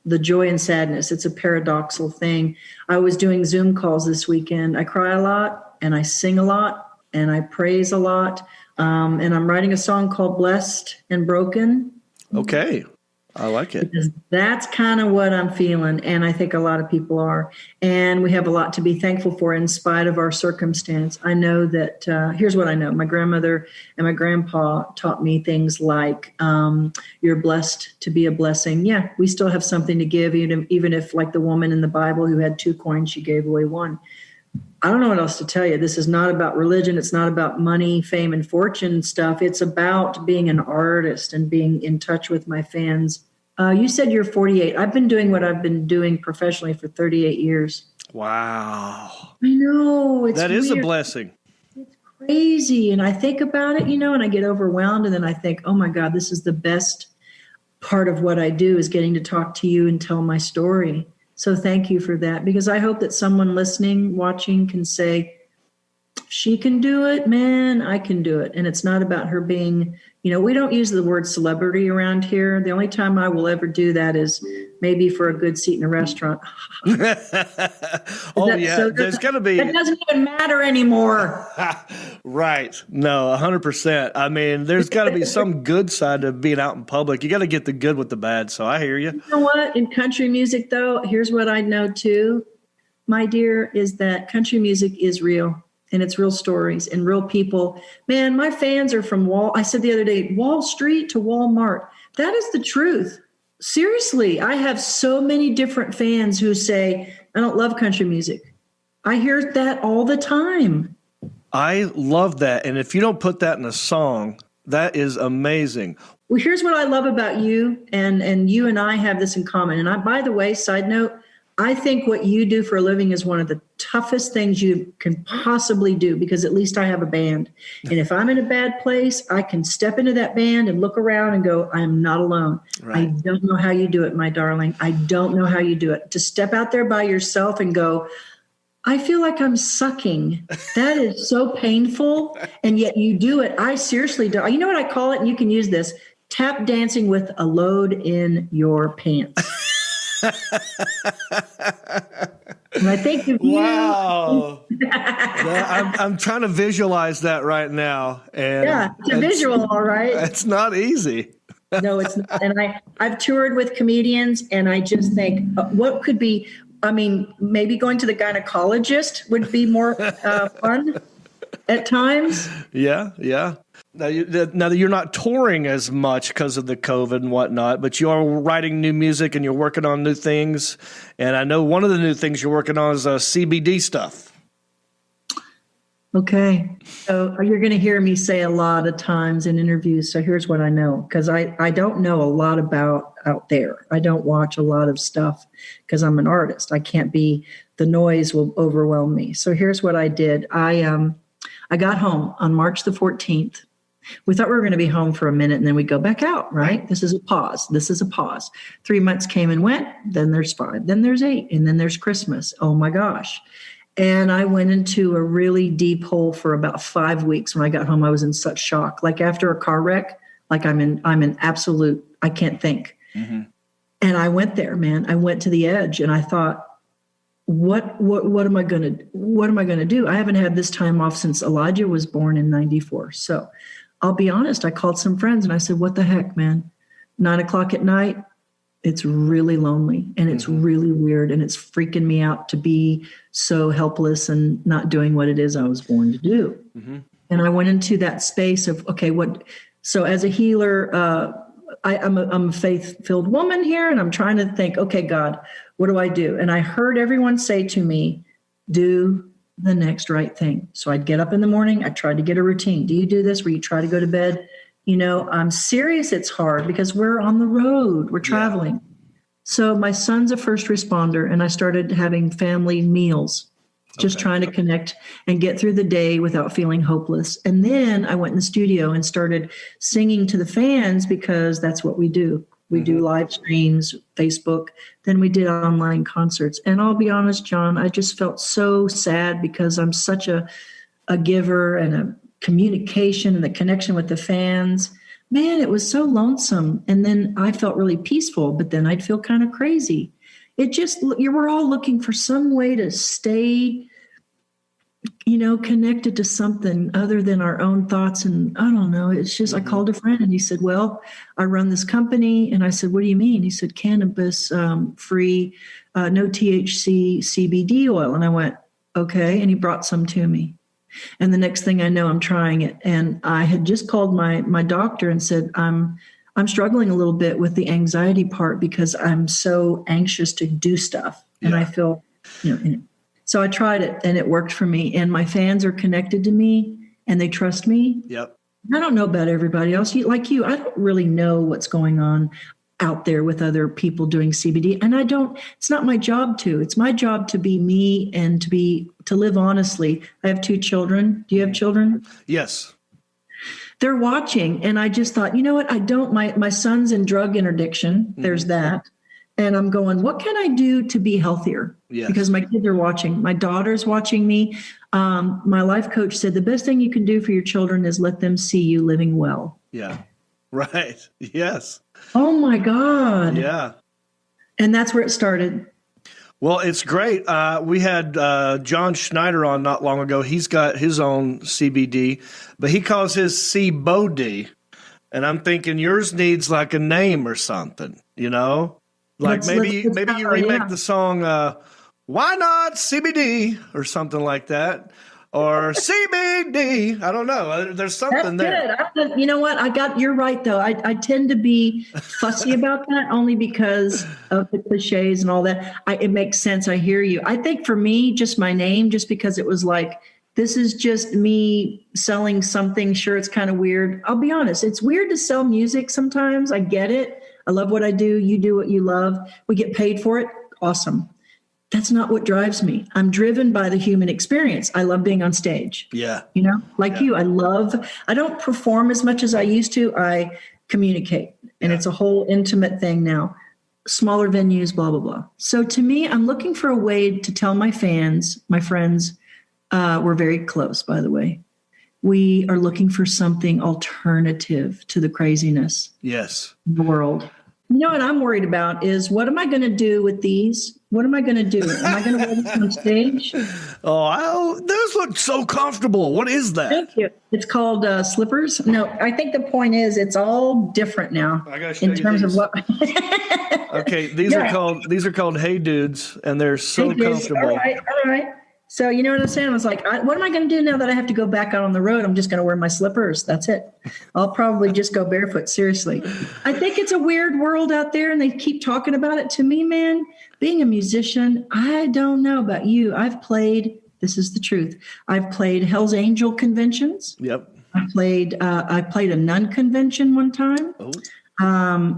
the joy and sadness. It's a paradoxical thing. I was doing Zoom calls this weekend. I cry a lot, and I sing a lot, and I praise a lot. And I'm writing a song called Blessed and Broken. Okay. I like it. Because that's kind of what I'm feeling. And I think a lot of people are. And we have a lot to be thankful for in spite of our circumstance. I know that, here's what I know. My grandmother and my grandpa taught me things like, you're blessed to be a blessing. Yeah, we still have something to give, even if like the woman in the Bible who had 2 coins, she gave away 1. I don't know what else to tell you. This is not about religion. It's not about money, fame, and fortune stuff. It's about being an artist and being in touch with my fans. You said you're 48. I've been doing what I've been doing professionally for 38 years. Wow. I know. That is a blessing. It's crazy. And I think about it, and I get overwhelmed. And then I think, oh, my God, this is the best part of what I do is getting to talk to you and tell my story. So thank you for that, because I hope that someone listening, watching can say, she can do it, man, I can do it. And it's not about her being, we don't use the word celebrity around here. The only time I will ever do that is maybe for a good seat in a restaurant. Yeah. There's got to be. It doesn't even matter anymore. Right. No, 100%. I mean, there's got to be some good side to being out in public. You got to get the good with the bad. So I hear you. You know what? In country music, though, here's what I know, too, my dear, is that country music is real. And it's real stories and real people. Man, my fans are from I said the other day, Wall Street to Walmart. That is the truth. Seriously, I have so many different fans who say, I don't love country music. I hear that all the time. I love that. And if you don't put that in a song, that is amazing. Well, here's what I love about you. And you and I have this in common. And by the way, side note, I think what you do for a living is one of the toughest things you can possibly do, because at least I have a band. And if I'm in a bad place, I can step into that band and look around and go, I am not alone. Right. I don't know how you do it, my darling. I don't know how you do it. To step out there by yourself and go, I feel like I'm sucking. That is so painful. And yet you do it. I seriously do. You know what I call it? And you can use this: tap dancing with a load in your pants. And I think of you. Wow. I'm trying to visualize that right now. And Yeah, it's a visual, all right. It's not easy. No, it's not. And I've toured with comedians, and I just think, what could be, I mean, maybe going to the gynecologist would be more fun at times. Yeah, yeah. Now you're not touring as much because of the COVID and whatnot, but you are writing new music and you're working on new things. And I know one of the new things you're working on is CBD stuff. Okay. So you're going to hear me say a lot of times in interviews. So here's what I know, because I don't know a lot about out there. I don't watch a lot of stuff because I'm an artist. I can't be, the noise will overwhelm me. So here's what I did. I got home on March the 14th. We thought we were going to be home for a minute and then we'd go back out, right? This is a pause. 3 months came and went. Then there's 5. Then there's 8. And then there's Christmas. Oh my gosh. And I went into a really deep hole for about 5 weeks. When I got home, I was in such shock. Like after a car wreck, like I'm in absolute, I can't think. Mm-hmm. And I went there, man. I went to the edge and I thought, what am I going to do? I haven't had this time off since Elijah was born in 94. So I'll be honest. I called some friends and I said, what the heck, man? 9:00 at night. It's really lonely and it's really weird and it's freaking me out to be so helpless and not doing what it is I was born to do. Mm-hmm. And I went into that space of, okay, so as a healer, I'm a faith-filled woman here and I'm trying to think, okay, God, what do I do? And I heard everyone say to me, do the next right thing. So I'd get up in the morning. I tried to get a routine. Do you do this where you try to go to bed? You know, I'm serious. It's hard because we're on the road. We're traveling. Yeah. So my son's a first responder and I started having family meals, just trying to connect and get through the day without feeling hopeless. And then I went in the studio and started singing to the fans because that's what we do. We do live streams, Facebook. Then we did online concerts. And I'll be honest, John, I just felt so sad because I'm such a giver and a communication and the connection with the fans. Man, it was so lonesome. And then I felt really peaceful, but then I'd feel kind of crazy. We're all looking for some way to stay, connected to something other than our own thoughts. And I don't know, it's just, I called a friend and he said, well, I run this company. And I said, what do you mean? He said, cannabis free, no THC, CBD oil. And I went, okay. And he brought some to me. And the next thing I know, I'm trying it. And I had just called my doctor and said, I'm struggling a little bit with the anxiety part because I'm so anxious to do stuff. And I feel, so I tried it and it worked for me. And my fans are connected to me and they trust me. Yep. I don't know about everybody else. Like you, I don't really know what's going on out there with other people doing CBD. And it's not my job to. It's my job to be me and to live honestly. I have 2 children. Do you have children? Yes. They're watching. And I just thought, you know what? My son's in drug interdiction. There's that. And I'm going, what can I do to be healthier? Yes. Because my kids are watching. My daughter's watching me. My life coach said the best thing you can do for your children is let them see you living well. Yeah. Right. Yes. Oh, my God. Yeah. And that's where it started. Well, it's great. We had John Schneider on not long ago. He's got his own CBD, but he calls his CBOD. And I'm thinking yours needs like a name or something, Like maybe you remake the song, Why Not CBD or something like that. Or CBD. I don't know. There's something there. Good. You know what? You're right, though. I tend to be fussy about that only because of the cliches and all that. It makes sense. I hear you. I think for me, just my name, just because it was like, this is just me selling something. Sure, it's kind of weird. I'll be honest. It's weird to sell music sometimes. I get it. I love what I do. You do what you love. We get paid for it. Awesome. That's not what drives me. I'm driven by the human experience. I love being on stage. Yeah. You, I don't perform as much as I used to. I communicate and it's a whole intimate thing now. smaller venues, blah, blah, blah. So to me, I'm looking for a way to tell my fans, my friends, we're very close, by the way. We are looking for something alternative to the craziness Yes. of the world. You know what I'm worried about is what am I going to do with these? What am I going to do? Am I going to wear this on stage? Oh, those look so comfortable. What is that? Thank you. It's called slippers. No, I think the point is it's all different now I gotta show in you terms of these. what. Okay, these are called Hey Dudes, and they're so Hey, kids, comfortable. all right. So you know what I'm saying? I was like, what am I going to do now that I have to go back out on the road? I'm just going to wear my slippers. That's it. I'll probably just go barefoot. Seriously. I think it's a weird world out there and they keep talking about it. To me, man, being a musician, I don't know about you. This is the truth. I've played Hell's Angel conventions. Yep. I played a nun convention one time. Oh.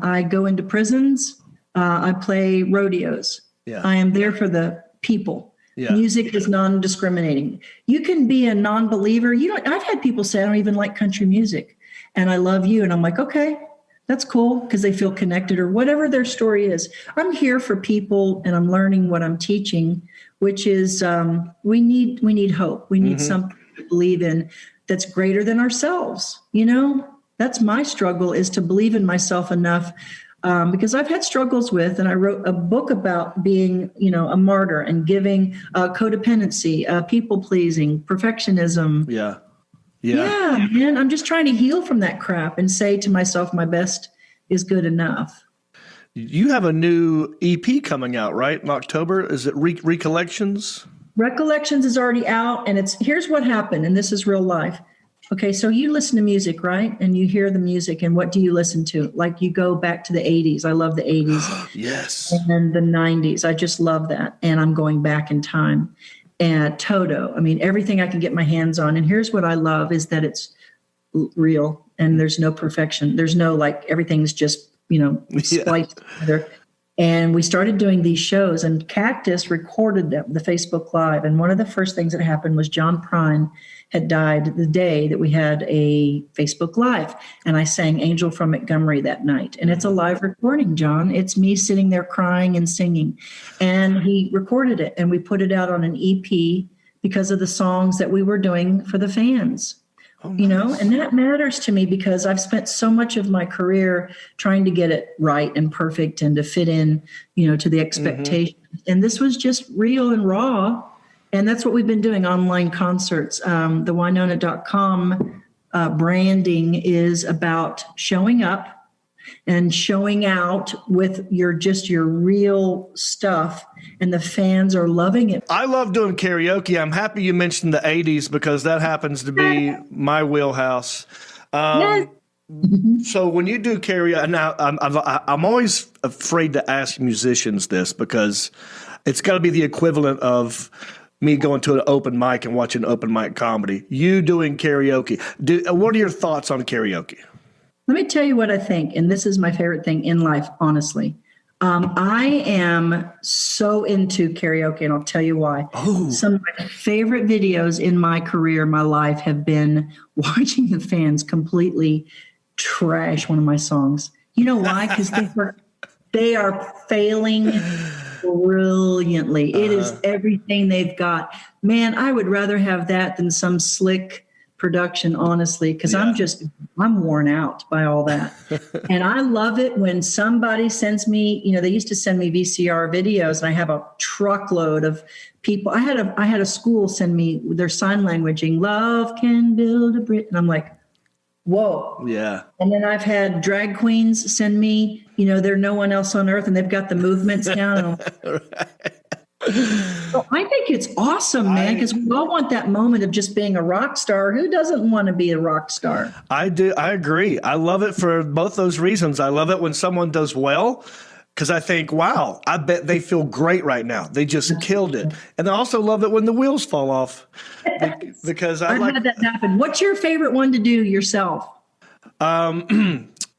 I go into prisons. I play rodeos. Yeah. I am there for the people. Yeah. Music is non-discriminating. You can be a non-believer. I've had people say, I don't even like country music and I love you. And I'm like, okay, that's cool because they feel connected or whatever their story is. I'm here for people and I'm learning what I'm teaching, which is we need hope. We need something to believe in that's greater than ourselves. That's my struggle, is to believe in myself enough because I've had struggles with, and I wrote a book about being, a martyr and giving codependency, people pleasing, perfectionism. Yeah. Yeah, man. I'm just trying to heal from that crap and say to myself, my best is good enough. You have a new EP coming out, right? In October. Is it Recollections? Recollections is already out, and here's what happened, and this is real life. Okay, so you listen to music, right? And you hear the music, and what do you listen to? Like you go back to the 80s. I love the 80s. Yes. And the 90s. I just love that. And I'm going back in time. And Toto. I mean, everything I can get my hands on. And here's what I love is that it's real and there's no perfection. There's no everything's just, spliced together. And we started doing these shows, and Cactus recorded the Facebook Live. And one of the first things that happened was John Prine had died the day that we had a Facebook Live. And I sang Angel from Montgomery that night. And it's a live recording, John. It's me sitting there crying and singing. And he recorded it, and we put it out on an EP because of the songs that we were doing for the fans. And that matters to me because I've spent so much of my career trying to get it right and perfect and to fit in, to the expectations. And this was just real and raw. And that's what we've been doing, online concerts. The Wynonna.com branding is about showing up and showing out with your real stuff, and the fans are loving it. I love doing karaoke. I'm happy you mentioned the 80s because that happens to be my wheelhouse. Yes. So when you do karaoke, now I'm always afraid to ask musicians this because it's got to be the equivalent of me going to an open mic and watching open mic comedy. You doing karaoke. What are your thoughts on karaoke? Let me tell you what I think, and this is my favorite thing in life, honestly. I am so into karaoke, and I'll tell you why. Oh. Some of my favorite videos in my career, my life, have been watching the fans completely trash one of my songs. You know why? Because they are failing brilliantly. It is everything they've got. Man, I would rather have that than some slick production, honestly, because I'm worn out by all that. And I love it when somebody sends me, they used to send me VCR videos, and I have a truckload of people. I had a school send me their sign languaging, love can build a bridge. And I'm like, whoa. Yeah. And then I've had drag queens send me, they're no one else on earth, and they've got the movements down. So I think it's awesome, man, because we all want that moment of just being a rock star. Who doesn't want to be a rock star? I do. I agree. I love it for both those reasons. I love it when someone does well because I think, wow, I bet they feel great right now. They just killed it. And I also love it when the wheels fall off because I've had that happen. What's your favorite one to do yourself?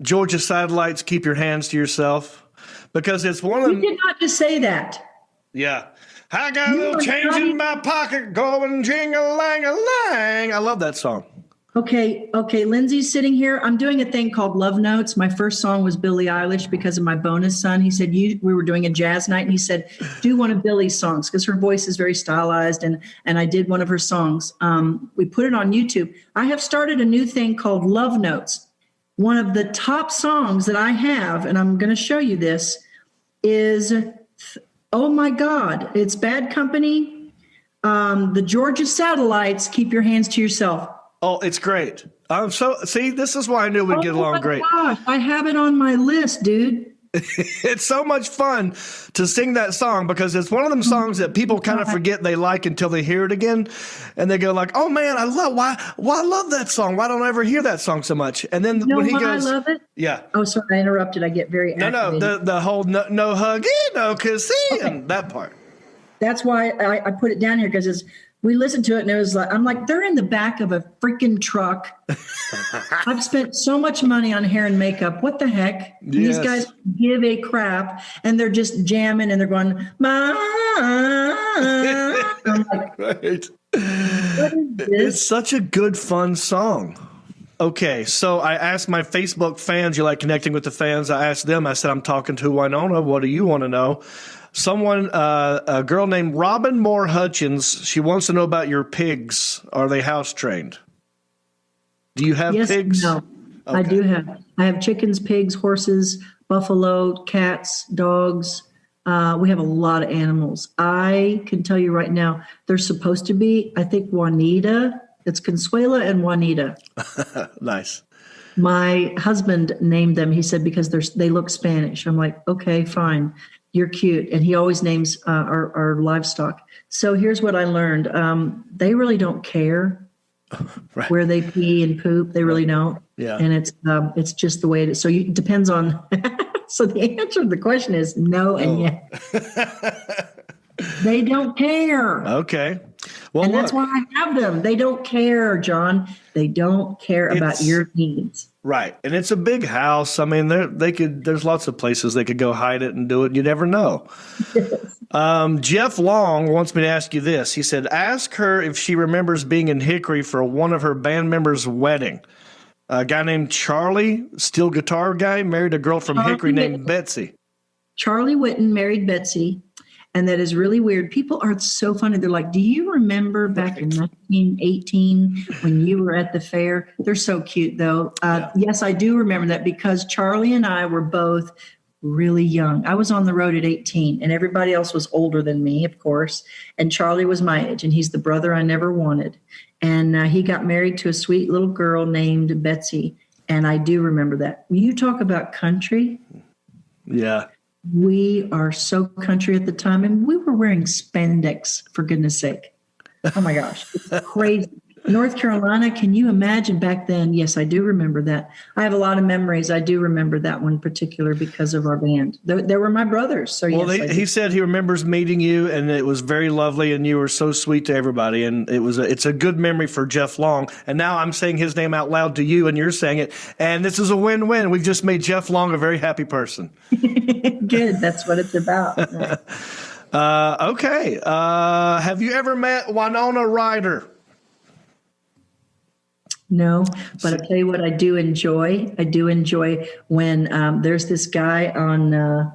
Georgia Satellites, Keep Your Hands to Yourself, because it's one of them. You did not just say that. Yeah. I got a little change in my pocket going jing-a-lang-a-lang. I love that song. Okay, Lindsay's sitting here. I'm doing a thing called Love Notes. My first song was Billie Eilish because of my bonus son. He said, we were doing a jazz night, and he said, do one of Billie's songs because her voice is very stylized, and I did one of her songs. We put it on YouTube. I have started a new thing called Love Notes. One of the top songs that I have, and I'm going to show you this, is, oh my God, it's Bad Company. The Georgia Satellites, Keep Your Hands to Yourself. Oh, it's great. See, this is why I knew we'd get along great. Gosh, I have it on my list, dude. It's so much fun to sing that song because it's one of them songs that people kind of forget they like until they hear it again, and they go like, "Oh man, I love that song. Why don't I ever hear that song so much?" And then when he goes, I love it. Yeah. Oh, sorry, I interrupted. I get very activated. the whole no huggy, no kissy, and that part. That's why I put it down here because we listened to it and it was like, I'm like, they're in the back of a freaking truck. I've spent so much money on hair and makeup. What the heck? Yes. These guys give a crap and they're just jamming and they're going, I'm like, Right. what is this? It's such a good, fun song. Okay, so I asked my Facebook fans, you like connecting with the fans? I asked them, I said, I'm talking to Wynonna. What do you want to know? Someone, a girl named Robin Moore Hutchins, she wants to know about your pigs. Are they house trained? Do you have pigs? No, Okay. I do have. I have chickens, pigs, horses, buffalo, cats, dogs. We have a lot of animals. I can tell you right now, they're supposed to be, I think, Juanita. It's Consuela and Juanita. Nice. My husband named them. He said, because they look Spanish. I'm like, okay, fine. You're cute. And he always names our livestock. So here's what I learned. They really don't care Right. where they pee and poop. They really don't. Yeah. And it's just the way it is. So it depends on. So the answer to the question is no and yes. They don't care. Okay. Well, And look, that's why I have them. They don't care, John. They don't care about your needs. right. And it's a big house. I mean, there's lots of places they could go hide it and do it. You never know. Jeff Long wants me to ask you this. He said, ask her if she remembers being in Hickory for one of her band members' wedding. A guy named Charlie, steel guitar guy, married a girl from Hickory named Betsy. Charlie Whitten married Betsy. And that is really weird. People are so funny. They're like, do you remember back in 1918 when you were at the fair? They're so cute, though. Yes, I do remember that because Charlie and I were both really young. I was on the road at 18, and everybody else was older than me, of course. And Charlie was my age, and he's the brother I never wanted. And he got married to a sweet little girl named Betsy. And I do remember that. You talk about country. Yeah. We are so country at the time, and we were wearing spandex, for goodness sake. Oh my gosh, it's crazy. North Carolina, can you imagine back then? Yes, I do remember that. I have a lot of memories. I do remember that one in particular because of our band. They were my brothers. So Well, yes, he said he remembers meeting you, and it was very lovely, and you were so sweet to everybody, and it's a good memory for Jeff Long. And now I'm saying his name out loud to you, and you're saying it, and this is a win-win. We've just made Jeff Long a very happy person. Good. That's what it's about. Right. Okay. Have you ever met Wynonna Ryder? No, but I tell you what, I do enjoy. I do enjoy when there's this guy on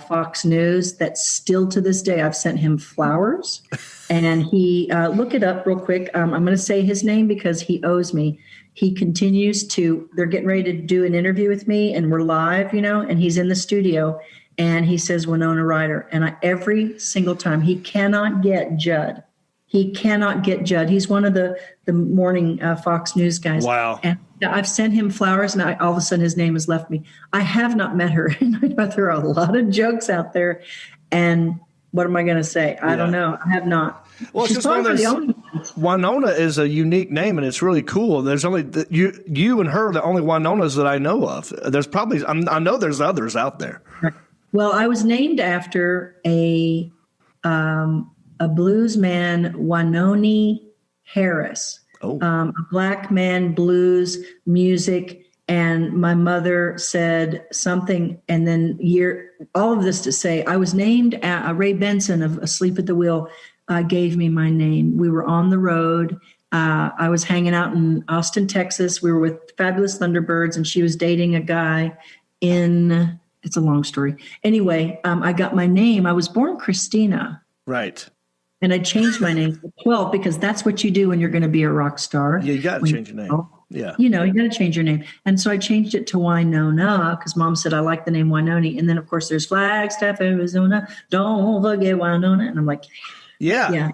Fox News that still to this day, I've sent him flowers, and he look it up real quick. I'm going to say his name because he owes me. He continues to. They're getting ready to do an interview with me, and we're live, and he's in the studio, and he says Wynonna Ryder, and every single time he cannot get Judd. He cannot get Judd. He's one of the morning Fox News guys. Wow. And I've sent him flowers, and all of a sudden his name has left me. I have not met her, and I know there are a lot of jokes out there. And what am I going to say? I don't know. I have not. Well, it's She's just one of probably those. the only one. Wynonna is a unique name, and it's really cool. There's only you and her are the only Wynonnas that I know of. There's probably I know there's others out there. Well, I was named after a blues man, Wynonna Harris. A black man, blues music. And my mother said something, and then all of this to say, I was named, Ray Benson of Asleep at the Wheel gave me my name. We were on the road, I was hanging out in Austin, Texas. We were with Fabulous Thunderbirds, and she was dating a guy in, it's a long story. Anyway, I got my name. I was born Christina. Right. And I changed my name to 12 because that's what you do when you're going to be a rock star. Yeah, you got to change your name. Yeah. You got to change your name. And so I changed it to Wynonna because Mom said I like the name Wynonna. And then, of course, there's Flagstaff, Arizona. Don't forget Wynonna. And I'm like, yeah.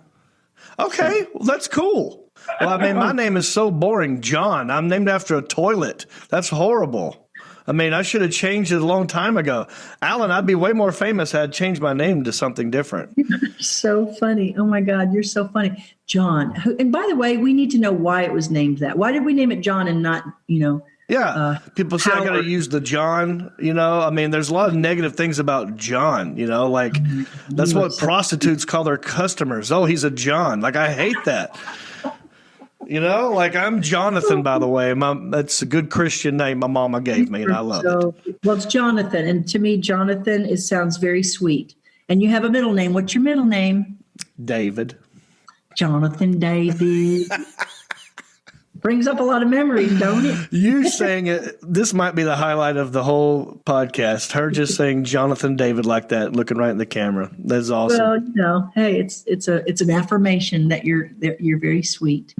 Okay, well, that's cool. Well, I mean, my name is so boring, John. I'm named after a toilet. That's horrible. I mean, I should have changed it a long time ago. Alan, I'd be way more famous had I changed my name to something different. So funny. Oh, my God, you're so funny. John. And by the way, we need to know why it was named that. Why did we name it John and not, Yeah, people say I got to use the John, I mean, there's a lot of negative things about John, like that's what prostitutes call their customers. Oh, he's a John. Like, I hate that. Like I'm Jonathan, by the way. That's a good Christian name my mama gave me, and I love it. Well, it's Jonathan. And to me, Jonathan, sounds very sweet. And you have a middle name. What's your middle name? David. Jonathan David. Brings up a lot of memories, don't it? You saying it, this might be the highlight of the whole podcast. Her just saying Jonathan David like that, looking right in the camera. That's awesome. Well, hey, it's an affirmation that you're very sweet.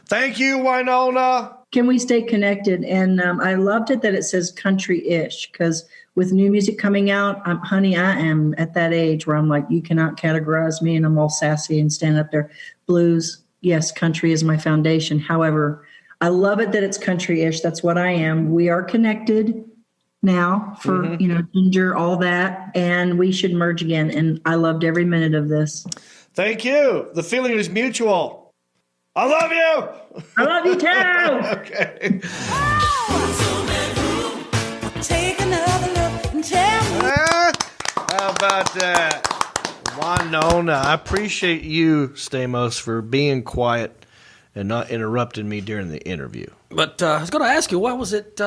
Thank you, Wynonna. Can we stay connected? And I loved it that it says country-ish because with new music coming out, honey, I am at that age where I'm like, you cannot categorize me, and I'm all sassy and stand up there. Blues. Yes, country is my foundation. However, I love it that it's country-ish. That's what I am. We are connected now for, Ginger, all that, and we should merge again. And I loved every minute of this. Thank you. The feeling is mutual. I love you. I love you too. Okay. Take another look and tell me. How about that? Wynonna, I appreciate you, Stamos, for being quiet and not interrupting me during the interview. But I was going to ask you, why was it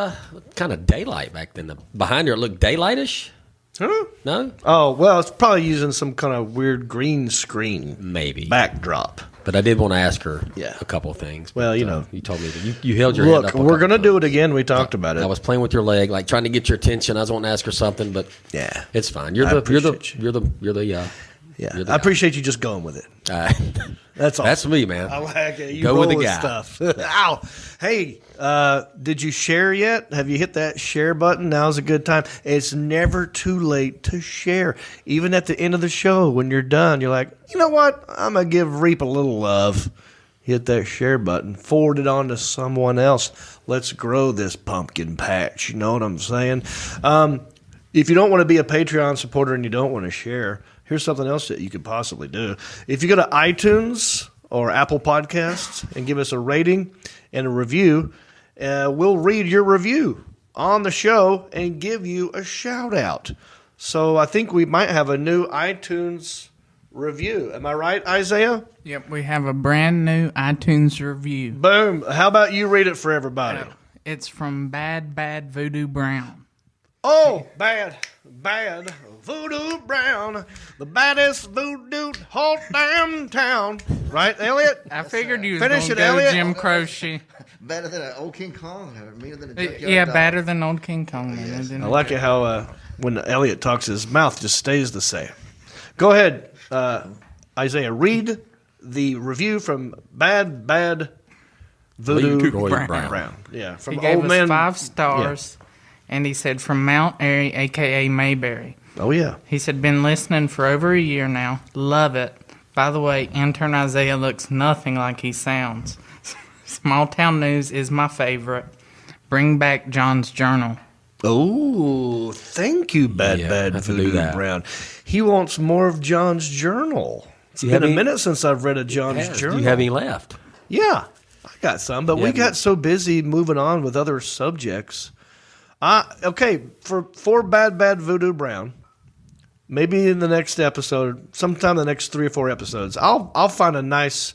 kind of daylight back then? Behind her, it looked daylightish? Huh? No? Oh, well, it's probably using some kind of weird green screen. Maybe. Backdrop. But I did want to ask her a couple of things. Well, you told me that you held your hand up. Look, we're going to do it again. We talked about it. I was playing with your leg, like trying to get your attention. I was wanting to ask her something, but yeah, it's fine. I appreciate you just going with it. That's awesome. That's me, man. I like it. You go roll with the guy. Stuff. Ow. Hey, did you share yet? Have you hit that share button? Now's a good time. It's never too late to share. Even at the end of the show, when you're done, you're like, you know what? I'm going to give Reap a little love. Hit that share button. Forward it on to someone else. Let's grow this pumpkin patch. You know what I'm saying? If you don't want to be a Patreon supporter and you don't want to share, here's something else that you could possibly do. If you go to iTunes or Apple Podcasts and give us a rating and a review, we'll read your review on the show and give you a shout out. So I think we might have a new iTunes review. Am I right, Isaiah? Yep, we have a brand new iTunes review. Boom. How about you read it for everybody? It's from Bad Voodoo Brown. Oh, bad Voodoo Brown, the baddest voodoo whole damn town. Right, Elliot? I figured you was Finish going it, to go Elliot. Jim Croce. Better than an old King Kong, or meaner than a junkyard Yeah, dog. better than old King Kong. Man. I like it how when Elliot talks, his mouth just stays the same. Go ahead, Isaiah. Read the review from Bad Voodoo Brown. Yeah, from He gave Old us Man. 5 stars, and he said from Mount Airy, a.k.a. Mayberry. Oh, yeah. He said, been listening for over a year now. Love it. By the way, intern Isaiah looks nothing like he sounds. Small Town News is my favorite. Bring back John's Journal. Oh, thank you, Bad Voodoo Brown. He wants more of John's Journal. It's been a minute since I've read a John's Journal. Do you have any left? Yeah, I got some, but we got so busy moving on with other subjects. Okay, for Bad Voodoo Brown, maybe in the next episode, sometime in the next 3 or 4 episodes, I'll find a nice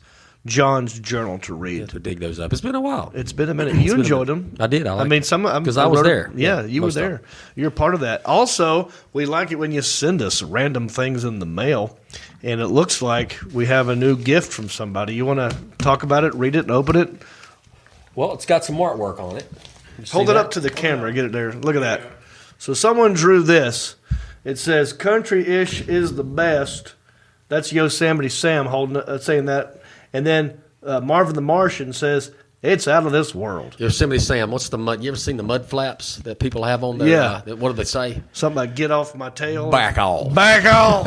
John's journal to read. To dig those up. It's been a while. It's been a minute. You enjoyed them. I did. I mean, some because I was there. Yeah, you were most of there. You're part of that. Also, we like it when you send us random things in the mail, and it looks like we have a new gift from somebody. You want to talk about it, read it, and open it? Well, it's got some artwork on it. Hold it up to the camera. Get it there. Look at that. So someone drew this. It says, "Country-ish is the best." That's Yosemite Sam saying that. And then Marvin the Martian says, "It's out of this world." Yosemite Sam, what's the mud? You ever seen the mud flaps that people have on their? Yeah. What do they say? Something like "Get off my tail." Back off. Back off.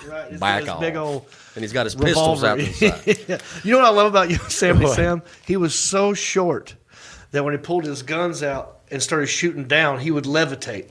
Right. He's got Back his off. big old And he's got his revolver. pistols out the side. Yeah. You know what I love about Yosemite What? Sam? He was so short that when he pulled his guns out and started shooting down, he would levitate.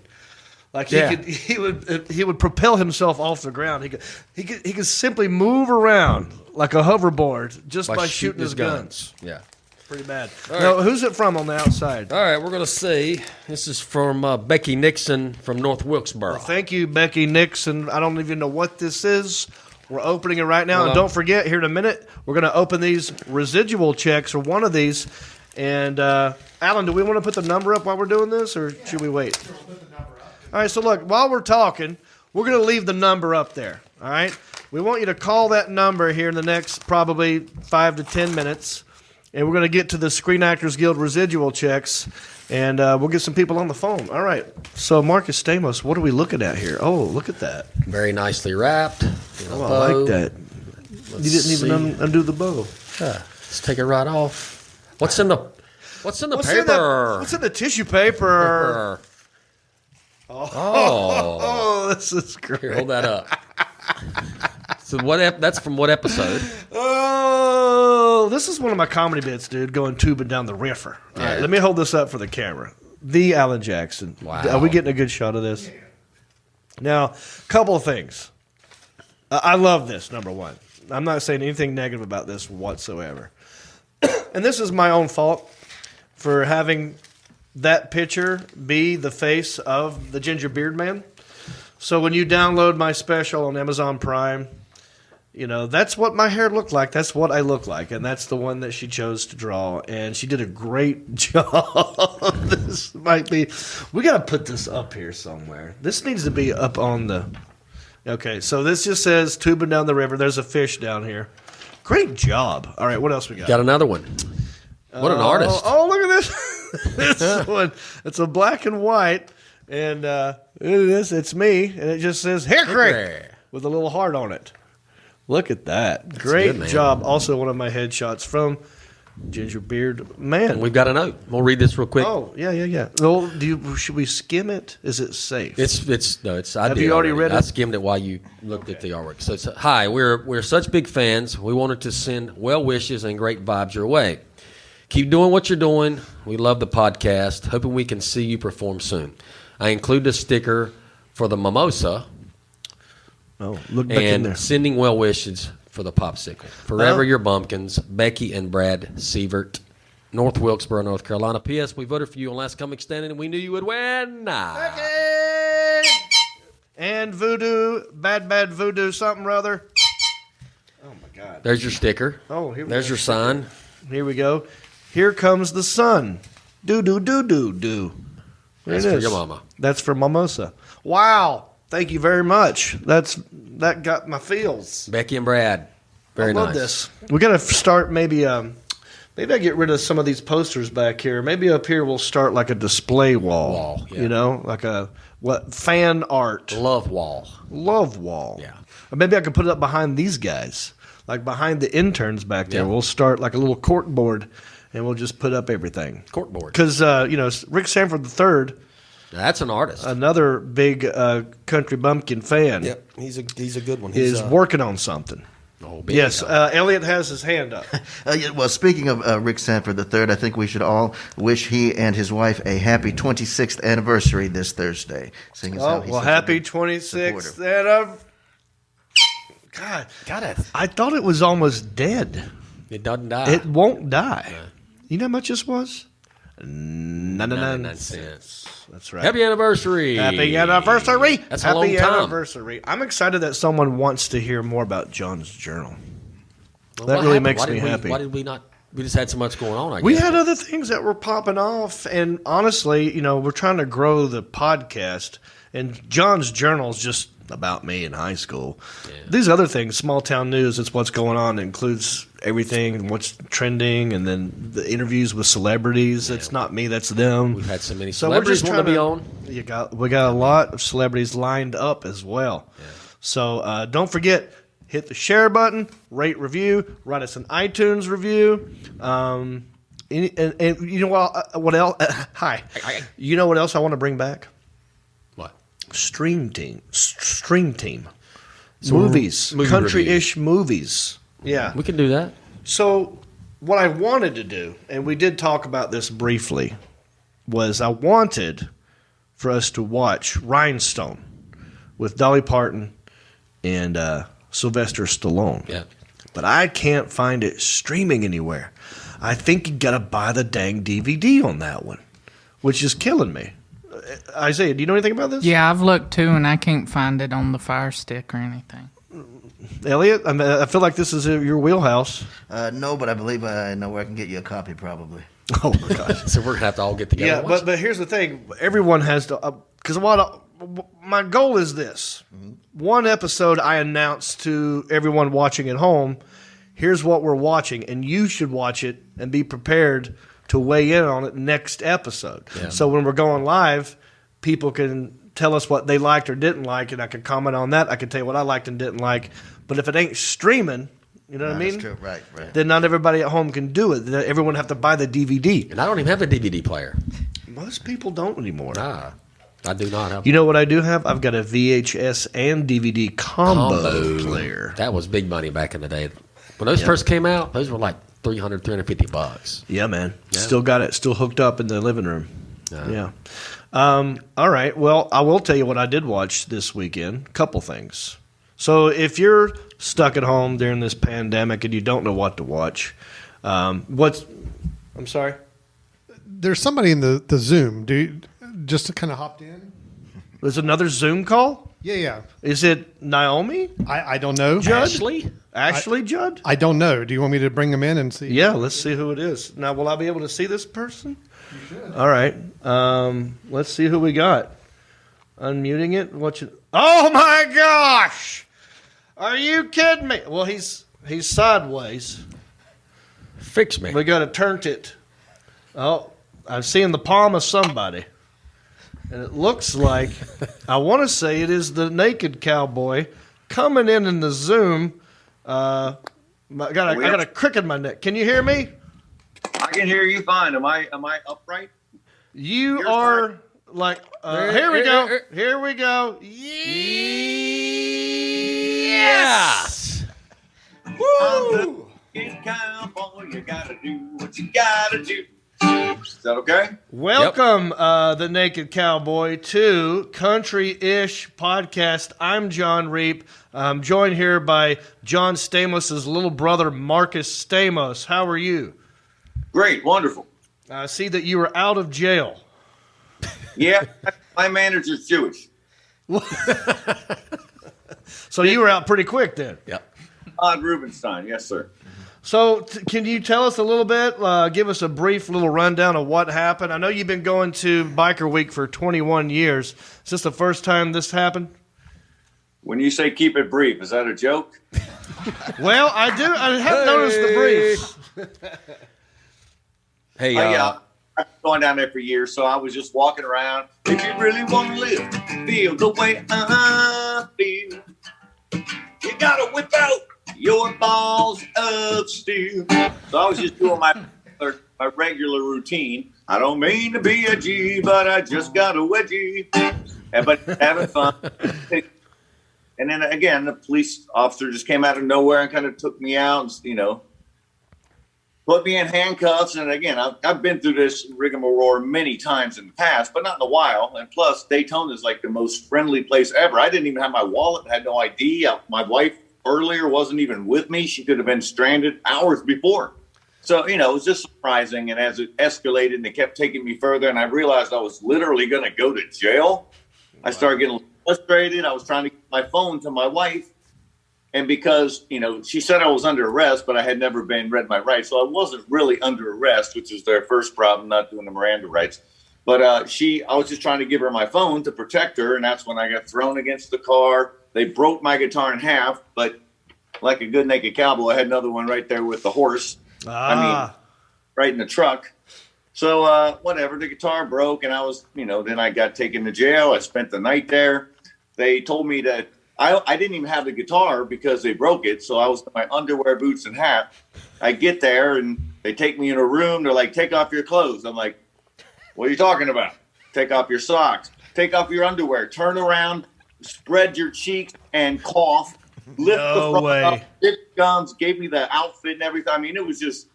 Like he would propel himself off the ground. He could simply move around like a hoverboard just by shooting his guns. Yeah. Pretty bad. All Now, right. who's it from on the outside? All right, we're going to see. This is from Becky Nixon from North Wilkesboro. Thank you, Becky Nixon. I don't even know what this is. We're opening it right now. Well, and don't forget, here in a minute, we're going to open these residual checks, or one of these. And, Alan, do we want to put the number up while we're doing this, or should we wait? All right, so look, while we're talking, we're going to leave the number up there, all right? We want you to call that number here in the next probably 5 to 10 minutes, and we're going to get to the Screen Actors Guild residual checks, and we'll get some people on the phone. All right, so Marcus Stamos, what are we looking at here? Oh, look at that. Very nicely wrapped. Oh, I like that. You didn't even undo the bow. Yeah, let's take it right off. What's in the paper? What's in the tissue paper? Oh, this is great. Here, hold that up. So that's from what episode? Oh, this is one of my comedy bits, dude, going tubing down the river. All right, let me hold this up for the camera. The Alan Jackson. Wow. Are we getting a good shot of this? Now, couple of things. I love this, number one. I'm not saying anything negative about this whatsoever. And this is my own fault for having that picture be the face of the Ginger Beard Man. So when you download my special on Amazon Prime, you know, that's what my hair looked like. That's what I look like. And that's the one that she chose to draw. And she did a great job. This might be... We got to put this up here somewhere. This needs to be up on the... Okay, so this just says tubing down the river. There's a fish down here. Great job. All right, what else we got? Got another one. What an artist. Oh, look at this. This one. It's a black and white. And it's me. And it just says Hickory with a little heart on it. Look at that. Great good, job. Also one of my headshots from Ginger Beard Man. We've got a note. We'll read this real quick. Oh, yeah. Well, should we skim it? Is it safe? Have you already read it? I skimmed it while you looked at the artwork. So it's, hi, we're such big fans. We wanted to send well wishes and great vibes your way. Keep doing what you're doing. We love the podcast. Hoping we can see you perform soon. I include a sticker for the mimosa. Oh, look back in there. And sending well wishes for the popsicle. Forever your bumpkins, Becky and Brad Sievert, North Wilkesboro, North Carolina. P.S. We voted for you on Last Comic Standing, and we knew you would win. Becky! And voodoo, bad voodoo, something or other. Oh, my God. There's your sticker. Oh, here we There's go. your sign. Here we go. Here comes the sun. Do. That's for your mama. That's for Mimosa. Wow. Thank you very much. That got my feels. Becky and Brad. Very nice. I love this. We got to start maybe I get rid of some of these posters back here. Maybe up here we'll start like a display wall. Yeah. You know, like fan art. Love wall. Yeah. Or maybe I could put it up behind these guys. Like behind the interns back there. Yeah. We'll start like a little cork board and we'll just put up everything. Corkboard. Because, Rick Sanford III, That's an artist. another big country bumpkin fan, Yep. He's a good one. is working on something. Oh, big Yes, time. Elliot has his hand up. Well, speaking of Rick Sanford III, I think we should all wish he and his wife a happy 26th anniversary this Thursday. Seeing as how he's such a happy big 26th. supporter. God, Got it. I thought it was almost dead. It doesn't die. It won't die. You know how much this was? 99 cents. That's right. Happy anniversary. Happy anniversary. That's a Happy long time. anniversary. I'm excited that someone wants to hear more about John's journal. Well, That what really happened? makes Why me didn't happy. Why did we not? We just had so much going on. I guess. We had other things that were popping off, and honestly, we're trying to grow the podcast. And John's journal is just about me in high school. Yeah. These other things, small town news, it's what's going on. It includes everything, what's trending, and then the interviews with celebrities. Yeah. It's not me, that's them. We've had so many celebrities want to be on. We got a lot of celebrities lined up as well. Yeah. So don't forget, hit the share button, rate, review, write us an iTunes review. And you know what else? Hi. You know what else I want to bring back? What? Stream team. So movies. Country-ish movies. Yeah. We can do that. So what I wanted to do, and we did talk about this briefly, was I wanted for us to watch Rhinestone with Dolly Parton and Sylvester Stallone. Yeah. But I can't find it streaming anywhere. I think you got to buy the dang DVD on that one, which is killing me. Isaiah, do you know anything about this? Yeah, I've looked too, and I can't find it on the Fire Stick or anything. Elliot, I feel like this is your wheelhouse. No, but I believe I know where I can get you a copy, probably. Oh, my gosh. So we're going to have to all get together. Yeah, but here's the thing. Everyone has to because my goal is this. Mm-hmm. One episode I announce to everyone watching at home, here's what we're watching, and you should watch it and be prepared to weigh in on it next episode. Yeah. So when we're going live, people can tell us what they liked or didn't like, and I can comment on that. I can tell you what I liked and didn't like. But if it ain't streaming, you know what I mean? That's true. Right. Then not everybody at home can do it. Then everyone have to buy the DVD. And I don't even have a DVD player. Most people don't anymore. Nah, I do not have. You know what I do have? I've got a VHS and DVD combo player. That was big money back in the day. When those first came out, those were like $350. Yeah, man. Yeah. Still got it. Still hooked up in the living room. Yeah. All right. Well, I will tell you what I did watch this weekend. A couple things. So if you're stuck at home during this pandemic and you don't know what to watch, I'm sorry? There's somebody in the Zoom. Just to kind of hopped in. There's another Zoom call? Yeah. Is it Naomi? I don't know. Judd? Ashley Judd? I don't know. Do you want me to bring them in and see? Yeah, let's see who it is. Now, will I be able to see this person? You should. All right. Let's see who we got. Unmuting it. Oh, my gosh! Are you kidding me? Well, he's sideways. Fix me. We got to turn it. Oh, I'm seeing the palm of somebody. And it looks like, I want to say it is the naked cowboy coming in the Zoom. I got a crick in my neck. Can you hear me? I can hear you fine. Am I upright? You are like, here we go. Here we go. Yes! Woo! Cowboy, you gotta do what you gotta do. Is that okay? Welcome, the Naked Cowboy, to Country-ish Podcast. I'm John Reap. I'm joined here by John Stamos' little brother, Marcus Stamos. How are you? Great, wonderful. I see that you are out of jail. Yeah, my manager's Jewish. So you were out pretty quick then. Yep. Todd Rubenstein, yes, sir. So can you tell us a little bit, give us a brief little rundown of what happened? I know you've been going to Biker Week for 21 years. Is this the first time this happened? When you say keep it brief, is that a joke? Well, I have noticed the brief. Hey, yeah, I've been going down there for years, so I was just walking around. If you really want to live, feel the way I feel, you gotta whip out your balls of steel. So I was just doing my regular routine. I don't mean to be a G, but I just got a wedgie. But having fun. And then again, the police officer just came out of nowhere and kind of took me out and, put me in handcuffs. And again, I've been through this rigmarole many times in the past, but not in a while. And plus, Daytona is like the most friendly place ever. I didn't even have my wallet, had no ID. My wife earlier wasn't even with me. She could have been stranded hours before. So, it was just surprising. And as it escalated and they kept taking me further and I realized I was literally going to go to jail, I started getting frustrated. I was trying to get my phone to my wife. And because, she said I was under arrest, but I had never been read my rights. So I wasn't really under arrest, which is their first problem, not doing the Miranda rights. But I was just trying to give her my phone to protect her. And that's when I got thrown against the car. They broke my guitar in half. But like a good naked cowboy, I had another one right there with the horse. Right in the truck. So whatever, the guitar broke. And I was, then I got taken to jail. I spent the night there. They told me that I didn't even have the guitar because they broke it. So I was in my underwear, boots, and hat. I get there and they take me in a room. They're like, take off your clothes. I'm like, what are you talking about? Take off your socks. Take off your underwear. Turn around, spread your cheeks, and cough. Lift the front up, lift gums, gave me the outfit and everything. I mean, it was just,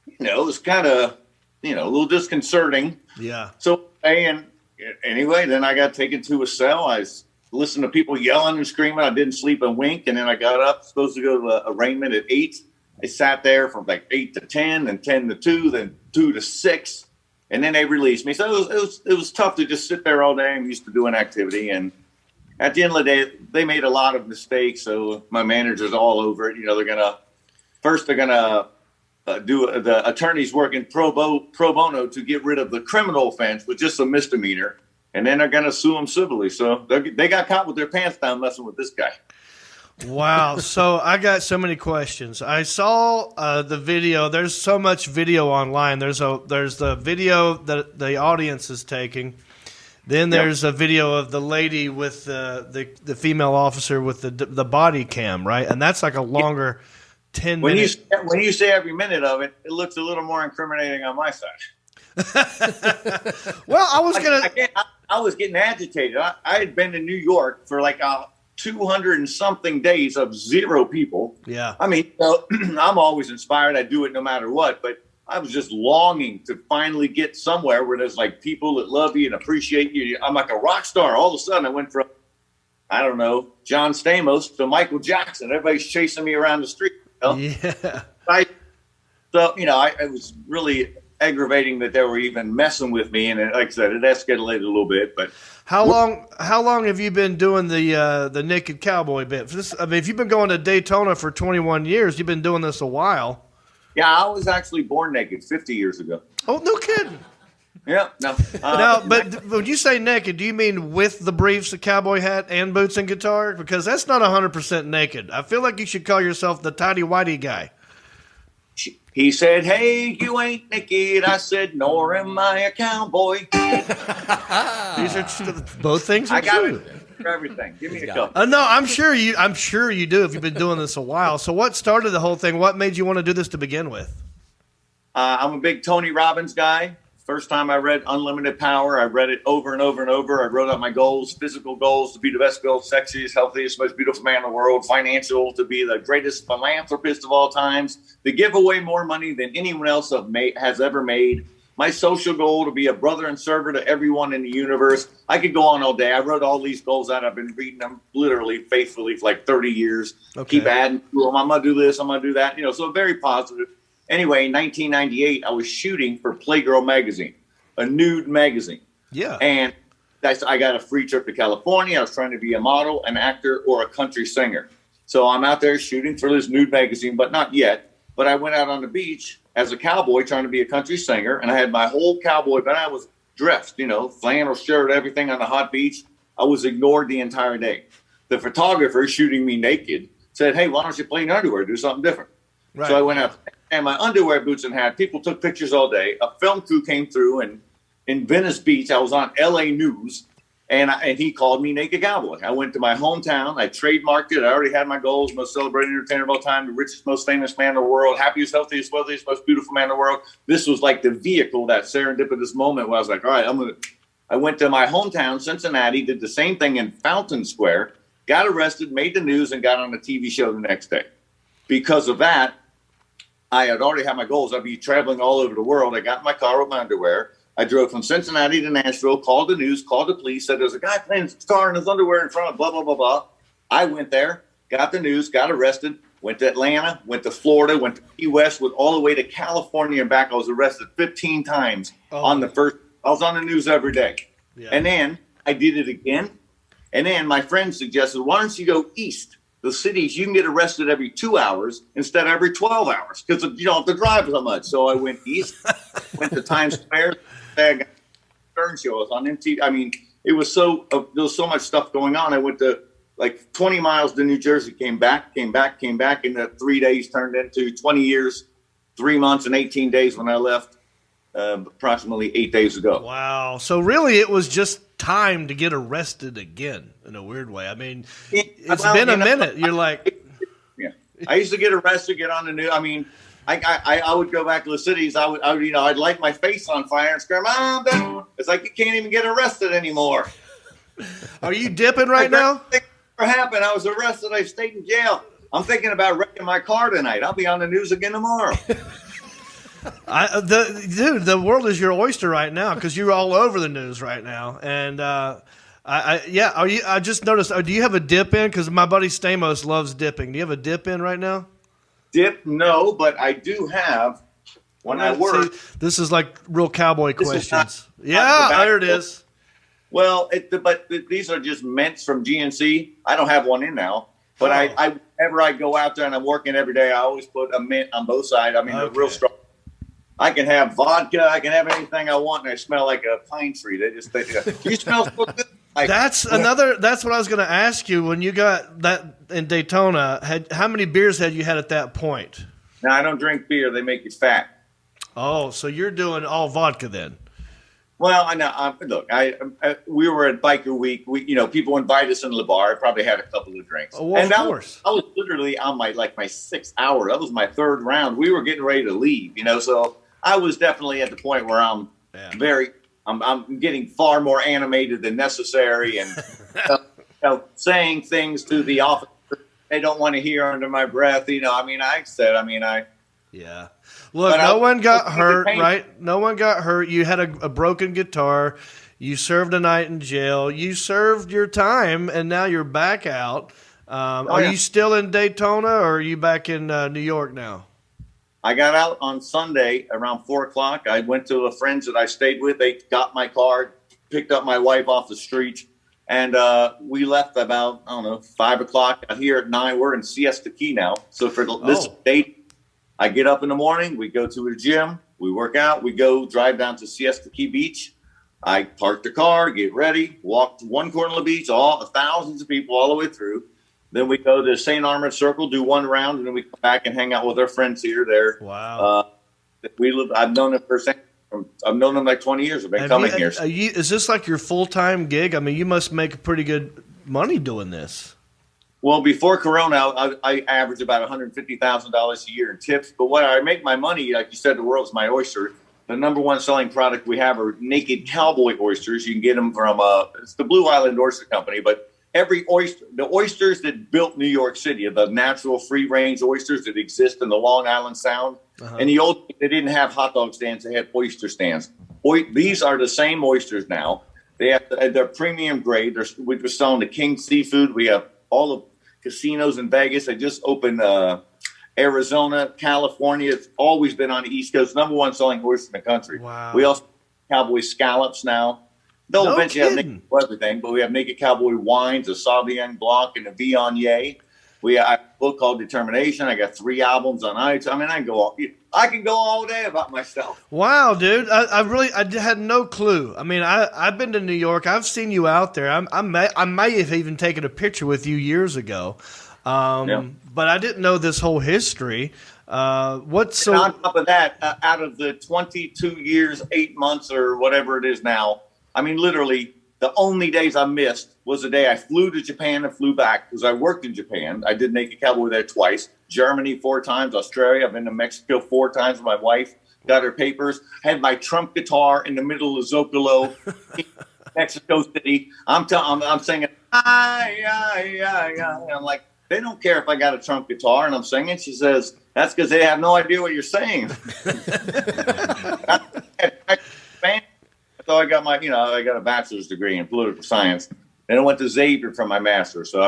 it was kind of, a little disconcerting. Yeah. So, and anyway, then I got taken to a cell. I listened to people yelling and screaming. I didn't sleep a wink. And then I got up, supposed to go to the arraignment at 8. I sat there from like 8 to 10, then 10 to 2, then 2 to 6. And then they released me. So it was tough to just sit there all day. I'm used to doing activity. And at the end of the day, they made a lot of mistakes. So my manager's all over it. They're going to do the attorneys working pro bono to get rid of the criminal offense with just a misdemeanor. And then they're going to sue them civilly. So they got caught with their pants down messing with this guy. Wow. So I got so many questions. I saw the video. There's so much video online. There's the video that the audience is taking. Then there's a video of the lady with the female officer with the body cam, right? And that's like a longer 10 minutes. When you say every minute of it, it looks a little more incriminating on my side. Well, I was getting agitated. I had been in New York for like 200 and something days of 0 people. Yeah. I mean, I'm always inspired. I do it no matter what, but I was just longing to finally get somewhere where there's like people that love you and appreciate you. I'm like a rock star. All of a sudden I went from, I don't know, John Stamos to Michael Jackson. Everybody's chasing me around the street. Yeah. It was really aggravating that they were even messing with me, and like I said, it escalated a little bit. But how long have you been doing the naked cowboy bit? If you've been going to Daytona for 21 years, you've been doing this a while. Yeah, I was actually born naked 50 years ago. Oh, no kidding. Yeah, no. But when you say naked, do you mean with the briefs, the cowboy hat, and boots and guitar? Because that's not 100% naked. I feel like you should call yourself the tidy whitey guy. He said, "Hey, you ain't naked." I said, "Nor am I a cowboy." These are both things. I got it for everything. Give me a couple. No, I'm sure you do. If you've been doing this a while. So, what started the whole thing? What made you want to do this to begin with? I'm a big Tony Robbins guy. First time I read Unlimited Power, I read it over and over and over. I wrote out my goals, physical goals, to be the best built, sexiest, healthiest, most beautiful man in the world, financial, to be the greatest philanthropist of all times, to give away more money than anyone else has ever made. My social goal, to be a brother and server to everyone in the universe. I could go on all day. I wrote all these goals out. I've been reading them literally faithfully for like 30 years. Okay. Keep adding to them. I'm going to do this. I'm going to do that. So very positive. Anyway, in 1998, I was shooting for Playgirl magazine, a nude magazine. Yeah. And I got a free trip to California. I was trying to be a model, an actor, or a country singer. So I'm out there shooting for this nude magazine, but not yet. But I went out on the beach as a cowboy trying to be a country singer, and I had my whole cowboy, but I was dressed, flannel shirt, everything on the hot beach. I was ignored the entire day. The photographer shooting me naked said, "Hey, why don't you play in underwear, do something different?" Right. So I went out. And my underwear, boots, and hat, people took pictures all day. A film crew came through, and in Venice Beach, I was on LA News, and he called me Naked Cowboy. I went to my hometown. I trademarked it. I already had my goals: most celebrated entertainer of all time, the richest, most famous man in the world, happiest, healthiest, wealthiest, most beautiful man in the world. This was like the vehicle, that serendipitous moment where I was like, all right, I went to my hometown, Cincinnati, did the same thing in Fountain Square, got arrested, made the news, and got on a TV show the next day. Because of that, I had already had my goals. I'd be traveling all over the world. I got in my car with my underwear. I drove from Cincinnati to Nashville, called the news, called the police, said there's a guy playing his guitar in his underwear in front of blah, blah, blah, blah. I went there, got the news, got arrested, went to Atlanta, went to Florida, went to Key West, went all the way to California and back. I was arrested 15 times on the first. I was on the news every day. Yeah. And then I did it again. And then my friend suggested, why don't you go east the cities, you can get arrested every 2 hours instead of every 12 hours because you don't have to drive so much. So I went east, went to Times Square, stern shows on MTV. I mean, it was there was so much stuff going on. I went to like 20 miles to New Jersey, came back, and the 3 days turned into 20 years, 3 months, and 18 days when I left approximately 8 days ago. Wow. So really it was just time to get arrested again in a weird way. I mean, it's been a minute. You're like... Yeah. I used to get arrested, get on the news. I mean, I would go back to the cities. I'd light my face on fire and scream, it's like you can't even get arrested anymore. Are you dipping right now? What happened? I was arrested. I stayed in jail. I'm thinking about wrecking my car tonight. I'll be on the news again tomorrow. The world is your oyster right now because you're all over the news right now. And I just noticed. Do you have a dip in? Because my buddy Stamos loves dipping. Do you have a dip in right now? Dip, no, but I do have when I work. See, this is like real cowboy questions. There it is. Well, these are just mints from GNC. I don't have one in now, but whenever I go out there and I'm working every day, I always put a mint on both sides. I mean, they're real strong. I can have vodka. I can have anything I want, and I smell like a pine tree. You smell so good. That's what I was going to ask you. When you got that in Daytona, how many beers had you had at that point? No, I don't drink beer. They make you fat. Oh, so you're doing all vodka then? Well, I know. Look, we were at Biker Week. People invite us into the bar. I probably had a couple of drinks. Oh, well, of course. I was literally on my 6th hour. That was my 3rd round. We were getting ready to leave. So I was definitely at the point where I'm getting far more animated than necessary, and saying things to the officer they don't want to hear under my breath. Yeah. Look, no one got hurt, right? No one got hurt. You had a broken guitar. You served a night in jail. You served your time, and now you're back out. Are you still in Daytona, or are you back in New York now? I got out on Sunday around 4 o'clock. I went to the friends that I stayed with. They got my car, picked up my wife off the street, and we left about, 5 o'clock. Here at 9, we're in Siesta Key now. So for this date, I get up in the morning, we go to the gym, we work out, we go drive down to Siesta Key Beach. I park the car, get ready, walk to one corner of the beach, thousands of people all the way through. Then we go to St. Armored Circle, do one round, and then we come back and hang out with our friends here, there. Wow. I've known them I've known them like 20 years. I've been coming here. Is this like your full-time gig? I mean, you must make pretty good money doing this. Well, before Corona, I averaged about $150,000 a year in tips. But what I make my money, like you said, the world's my oyster. The number one selling product we have are naked cowboy oysters. You can get them from it's the Blue Island Oyster Company. But every oyster, the oysters that built New York City, the natural free-range oysters that exist in the Long Island Sound, and they didn't have hot dog stands; they had oyster stands. These are the same oysters now. They're premium grade. We're selling the King Seafood. We have all the casinos in Vegas. They just opened Arizona, California. It's always been on the East Coast. Number one selling oyster in the country. Wow. We also have Cowboy scallops now. They'll eventually have naked everything, but we have naked Cowboy wines, a Sauvignon Blanc, and a Viognier. I have a book called Determination. I got 3 albums on iTunes. I mean, I can go all day about myself. Wow, dude! I had no clue. I mean, I've been to New York. I've seen you out there. I may have even taken a picture with you years ago, but I didn't know this whole history. On top of that, out of the 22 years, 8 months, or whatever it is now, I mean, literally, the only days I missed was the day I flew to Japan and flew back because I worked in Japan. I did Naked Cowboy there twice. Germany 4 times. Australia. I've been to Mexico 4 times with my wife. Got her papers. Had my Trump guitar in the middle of Zocalo, Mexico City. I'm singing. I'm like, they don't care if I got a Trump guitar and I'm singing. She says, that's because they have no idea what you're saying. So I got I got a bachelor's degree in political science. Then I went to Xavier for my master's. So,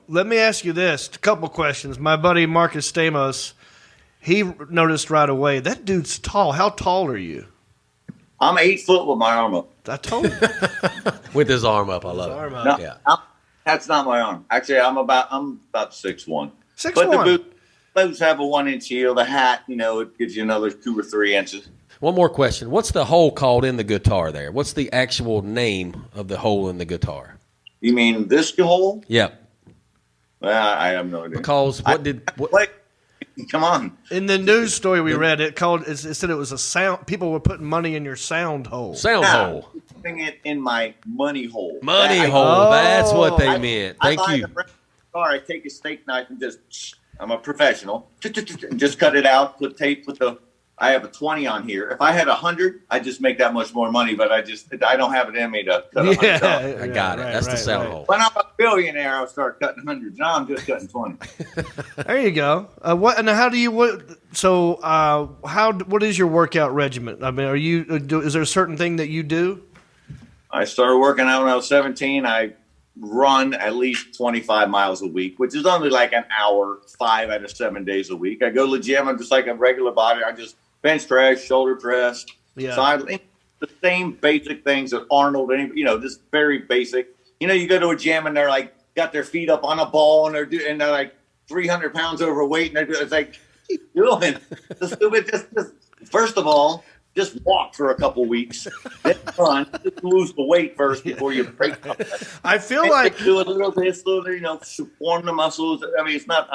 let me ask you this. A couple questions. My buddy Marcus Stamos, he noticed right away, that dude's tall. How tall are you? I'm 8 foot with my arm up. I told you. With his arm up. I love it. Arm up. Yeah. That's not my arm. Actually, I'm about 6'1". 6'1". But the boots have a 1-inch heel. The hat, it gives you another 2 or 3 inches. One more question. What's the hole called in the guitar there? What's the actual name of the hole in the guitar? You mean this hole? Yep. Well, I have no idea. Because come on. In the news story we read, it said it was a sound. People were putting money in your sound hole. Sound hole. Putting it in my money hole. Money hole. That's what they meant. Thank you. I take a steak knife and I'm a professional. Just cut it out. Put tape. I have a 20 on here. If I had 100, I'd just make that much more money. But I don't have it in me to cut 100. I got it. That's the sound hole. When I'm a billionaire, I'll start cutting hundreds. Now I'm just cutting 20. There you go. What is your workout regimen? I mean, is there a certain thing that you do? I started working out when I was 17. I run at least 25 miles a week, which is only like an hour, 5 out of 7 days a week. I go to the gym. I'm just like a regular body. I just bench press, shoulder press. Yeah. So I the same basic things that Arnold, just very basic. You go to a gym and they're like got their feet up on a ball and they're like 300 pounds overweight and it's like, what are you doing? First of all, just walk for a couple weeks, then run. Just lose the weight first before you break up. I feel like do a little this, form the muscles. I mean, it's not.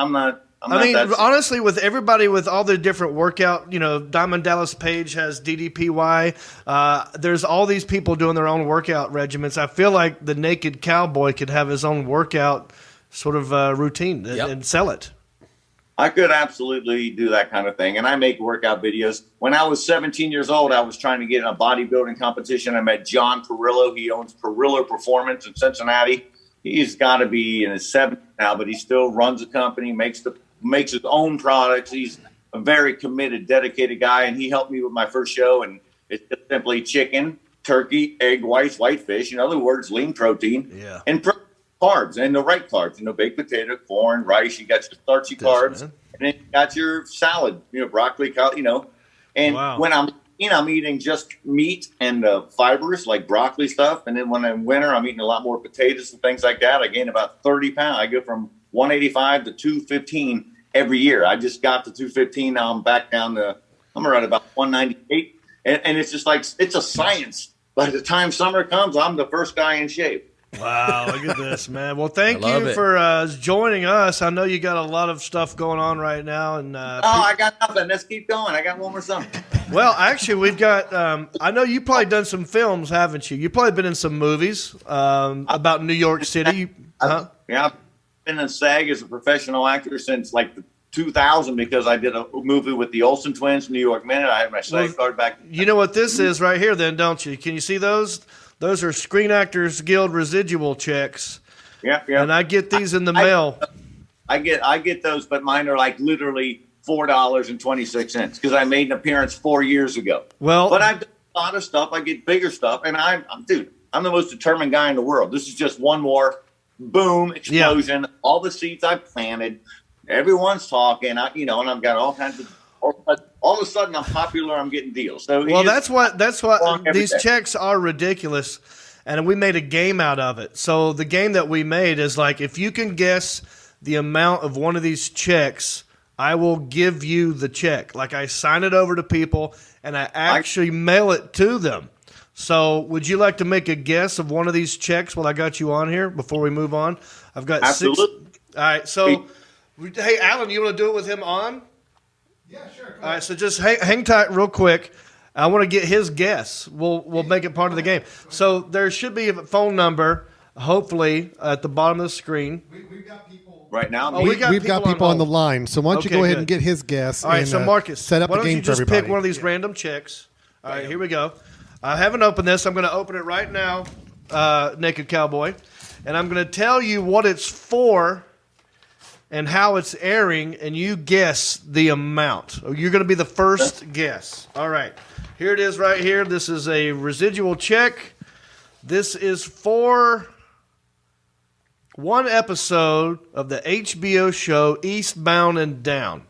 Honestly, with everybody with all the different workout, Diamond Dallas Page has DDPY. There's all these people doing their own workout regimens. I feel like the Naked Cowboy could have his own workout sort of routine and sell it. I could absolutely do that kind of thing. And I make workout videos. When I was 17 years old, I was trying to get in a bodybuilding competition. I met John Perillo. He owns Perillo Performance in Cincinnati. He's got to be in his 70s now, but he still runs a company, makes his own products. He's a very committed, dedicated guy. And he helped me with my first show. And it's just simply chicken, turkey, egg whites, whitefish. In other words, lean protein. Yeah. And carbs and the right carbs, baked potato, corn, rice. You got your starchy carbs, and then you got your salad, broccoli, And when I'm eating just meat and fibers like broccoli stuff. And then when I'm in winter, I'm eating a lot more potatoes and things like that. I gain about 30 pounds. I go from 185 to 215 every year. I just got to 215. Now I'm back down to, I'm around about 198. And it's just like, it's a science. By the time summer comes, I'm the first guy in shape. Wow, look at this, man. Well, thank you for joining us. I know you got a lot of stuff going on right now. And I got nothing. Let's keep going. I got one more song. Well, actually, we've got I know you've probably done some films, haven't you? You've probably been in some movies about New York City. Yeah, I've been in SAG as a professional actor since like 2000 because I did a movie with the Olsen twins, New York Minute. I had my SAG card back. You know what this is right here then, don't you? Can you see those? Those are Screen Actors Guild residual checks. Yeah. And I get these in the mail. I get those, but mine are like literally $4.26 because I made an appearance 4 years ago. Well, but I've done a lot of stuff. I get bigger stuff, and I'm the most determined guy in the world. This is just one more boom explosion. Yeah. All the seeds I planted, everyone's talking. And I've got all kinds of. All of a sudden, I'm popular. I'm getting deals. So that's what these checks are ridiculous, and we made a game out of it. So the game that we made is like, if you can guess the amount of one of these checks, I will give you the check. Like I sign it over to people, and I actually mail it to them. So would you like to make a guess of one of these checks while I got you on here before we move on? I've got Absolutely. 6. All right. So, hey, Alan, you want to do it with him on? Yeah, sure. All right, so just hang tight real quick. I want to get his guess. We'll make it part of the game. So there should be a phone number, hopefully, at the bottom of the screen. We've got people right now. We've got people on the line. So why don't you go ahead and get his guess? All right, so Marcus, set up the game for everybody. Why don't you just pick one of these random checks? All right, here we go. I haven't opened this. I'm going to open it right now, Naked Cowboy, and I'm going to tell you what it's for and how it's airing, and you guess the amount. You're going to be the first guess. All right. Here it is right here. This is a residual check. This is for one episode of the HBO show Eastbound and Down.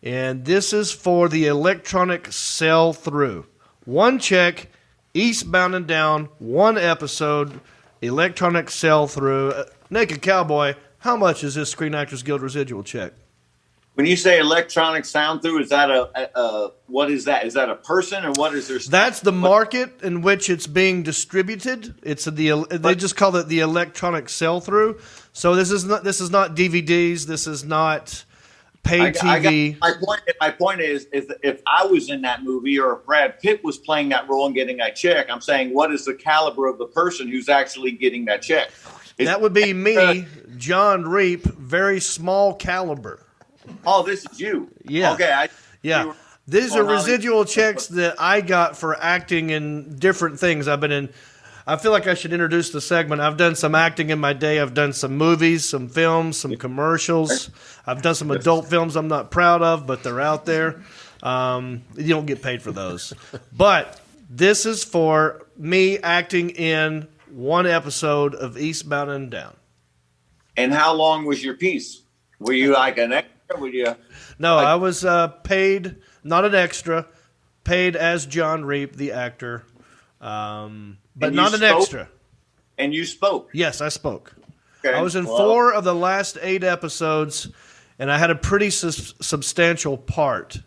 And this is for the electronic sell-through. One check, Eastbound and Down, one episode, electronic sell-through. Naked Cowboy, how much is this Screen Actors Guild residual check? When you say electronic sound through, is that what is that? Is that a person or what is there? That's the market in which it's being distributed. They just call it the electronic sell-through. So this is not DVDs. This is not pay TV. My point is that if I was in that movie or if Brad Pitt was playing that role and getting that check, I'm saying what is the caliber of the person who's actually getting that check? That would be me, John Reap, very small caliber. Oh, this is you. Yeah. Okay. Yeah. These are residual checks that I got for acting in different things I've been in. I feel like I should introduce the segment. I've done some acting in my day. I've done some movies, some films, some commercials. I've done some adult films I'm not proud of, but they're out there. You don't get paid for those. But this is for me acting in one episode of Eastbound and Down. And how long was your piece? Were you like an extra? No, I was paid, not an extra, paid as John Reap, the actor, but not an extra. And you spoke? Yes, I spoke. Okay. I was in 4 of the last 8 episodes, and I had a pretty substantial part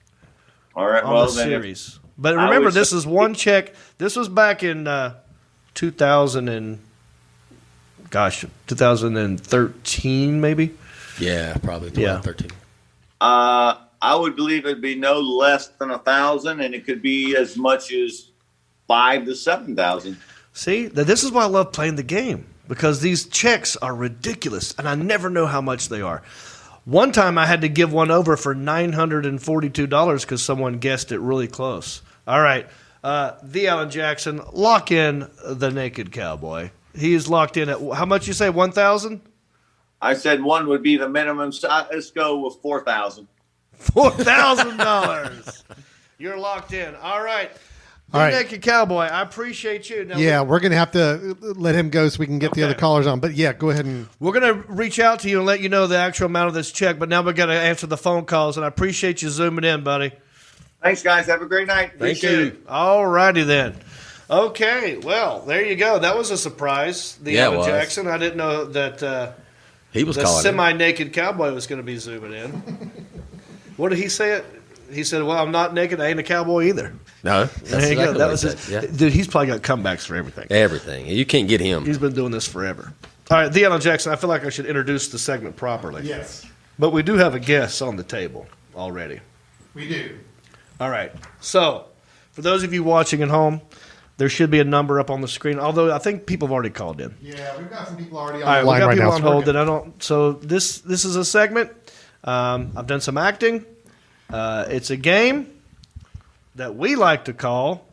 on the series. But remember, this is one check. This was back in 2013, maybe? Yeah, probably 2013. I would believe it'd be no less than 1,000, and it could be as much as 5,000 to 7,000. See, this is why I love playing the game, because these checks are ridiculous, and I never know how much they are. One time I had to give one over for $942 because someone guessed it really close. All right, the Alan Jackson, lock in the Naked Cowboy. He is locked in at how much you say, 1,000? I said one would be the minimum. Let's go with 4,000. $4,000. You're locked in. All right. Naked Cowboy, I appreciate you. Now, we're going to have to let him go so we can get the other callers on. But, yeah, go ahead and... We're going to reach out to you and let you know the actual amount of this check, but now we've got to answer the phone calls, and I appreciate you zooming in, buddy. Thanks, guys. Have a great night. Thank you. All righty then. Okay, well, there you go. That was a surprise, the Alan Jackson. I didn't know that... He was the calling semi-naked cowboy was going to be zooming in. What did he say? He said, "Well, I'm not naked. I ain't a cowboy either." No, there you go. That was his. Yeah. Dude, he's probably got comebacks for everything. Everything. You can't get him. He's been doing this forever. All right, the Alan Jackson. I feel like I should introduce the segment properly. Yes, but we do have a guest on the table already. We do. All right. So, for those of you watching at home, there should be a number up on the screen, although I think people have already called in. Yeah, we've got some people already on the line right now. We've got people on hold that I don't. So this is a segment. I've done some acting. It's a game that we like to call.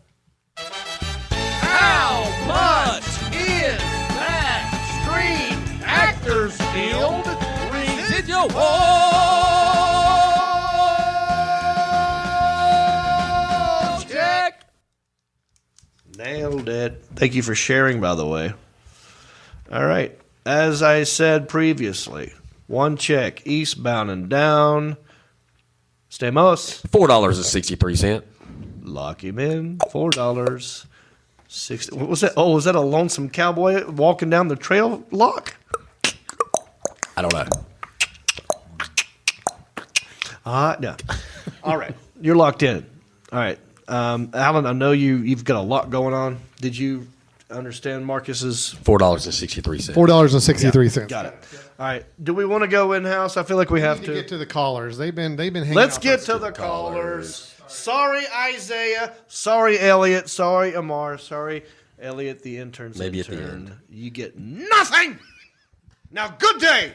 How much is that Screen Actors Guild residual? Nailed it. Thank you for sharing, by the way. All right. As I said previously, one check, Eastbound and Down. Stamos. $4.63. Lock him in. $4.60. What was that? Oh, was that a lonesome cowboy walking down the trail lock? I don't know. No. All right. You're locked in. All right. Alan, I know you've got a lot going on. Did you understand Marcus's $4.63? $4.63. Yeah, got it. All right. Do we want to go in house? I feel like we have to get to the callers. They've been hanging Let's out. Get to the callers. Sorry, Isaiah. Sorry, Elliot. Sorry, Amar. Sorry, Elliot, the intern's Maybe intern. at the end. You get nothing. Now, good day.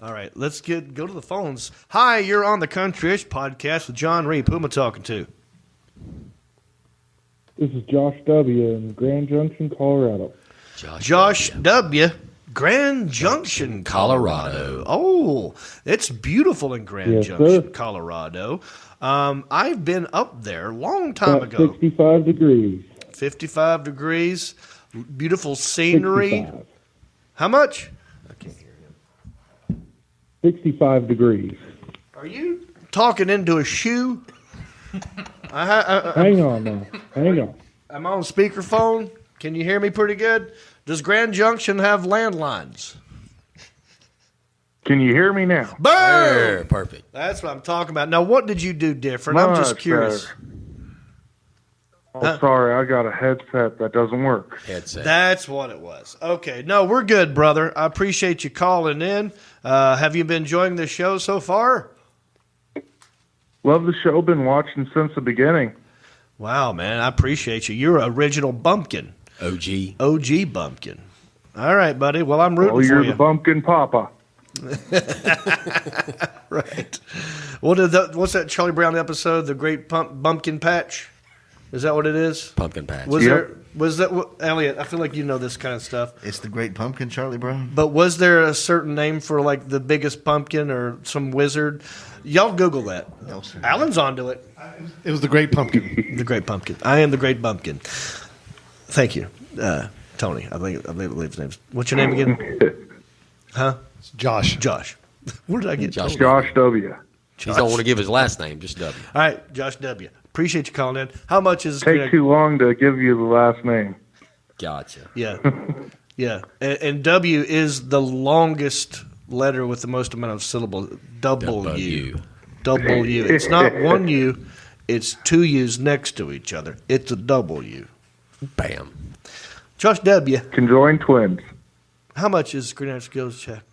All right, let's go to the phones. Hi, you're on the Countryish podcast with John Reap. Who am I talking to? This is Josh W. in Grand Junction, Colorado. Josh W. Grand Junction, Colorado. Oh, it's beautiful in Grand Junction, Colorado. I've been up there a long time ago. 65 degrees. 55 degrees. Beautiful scenery. 65. How much? I can't hear him. 65 degrees. Are you talking into a shoe? Hang on now. Hang on. I'm on speakerphone. Can you hear me pretty good? Does Grand Junction have landlines? Can you hear me now? Boom! There, perfect. That's what I'm talking about. Now, what did you do different? I'm just Much curious. better. Oh, sorry, I got a headset that doesn't work. Headset. That's what it was. Okay. No, we're good, brother. I appreciate you calling in. Have you been enjoying the show so far? Love the show. Been watching since the beginning. Wow, man. I appreciate you. You're an original bumpkin. OG. OG bumpkin. All right, buddy. Well, I'm rooting Oh, for you're you. the bumpkin papa. Right. What's that Charlie Brown episode? The Great Bumpkin Patch? Is that what it is? Pumpkin patch. Was Yep. Elliot? I feel like you know this kind of stuff. It's the Great Pumpkin, Charlie Brown. But was there a certain name for like the biggest pumpkin or some wizard? Y'all Google that. No, sir. Alan's onto it. It was the Great Pumpkin. The Great Pumpkin. I am the Great Pumpkin. Thank you, Tony. I believe his name's. What's your name again? Huh? It's Josh. Josh. Where did I get Josh. Tony? Josh W. He don't want to give his last name, just W. All right, Josh W. Appreciate you calling in. How much is Take too long to give you the last name. Gotcha. Yeah, yeah. And W is the longest letter with the most amount of syllables. W. W. It's not one U. It's two U's next to each other. It's a W. Bam. Josh W. Conjoined twins. How much is Greenhouse Skills check?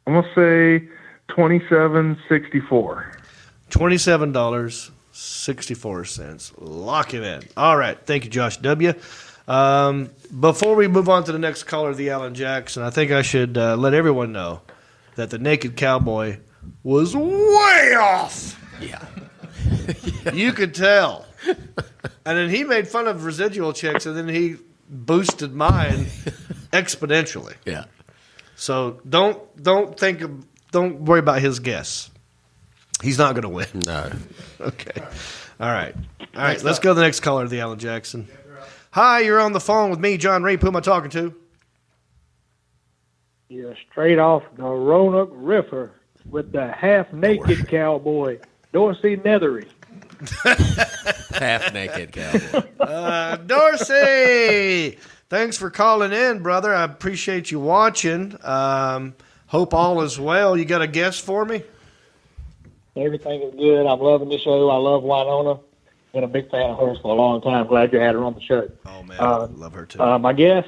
I'm gonna say $27.64. $27.64. Lock it in. All right. Thank you, Josh W. Before we move on to the next caller, the Alan Jackson, I think I should let everyone know that the Naked Cowboy was way off. Yeah. You could tell. And then he made fun of residual checks, and then he boosted mine exponentially. Yeah. So don't worry about his guess. He's not going to win. No. Okay. All right. Let's go to the next caller, the Alan Jackson. Hi, you're on the phone with me, John Reap. Who am I talking to? You're straight off the Roanoke River with the half-naked cowboy, Dorsey Nethery. Half-naked cowboy. Dorsey! Thanks for calling in, brother. I appreciate you watching. Hope all is well. You got a guess for me? Everything is good. I'm loving the show. I love Wynonna. Been a big fan of hers for a long time. Glad you had her on the show. Oh, man. I love her, too. My guess,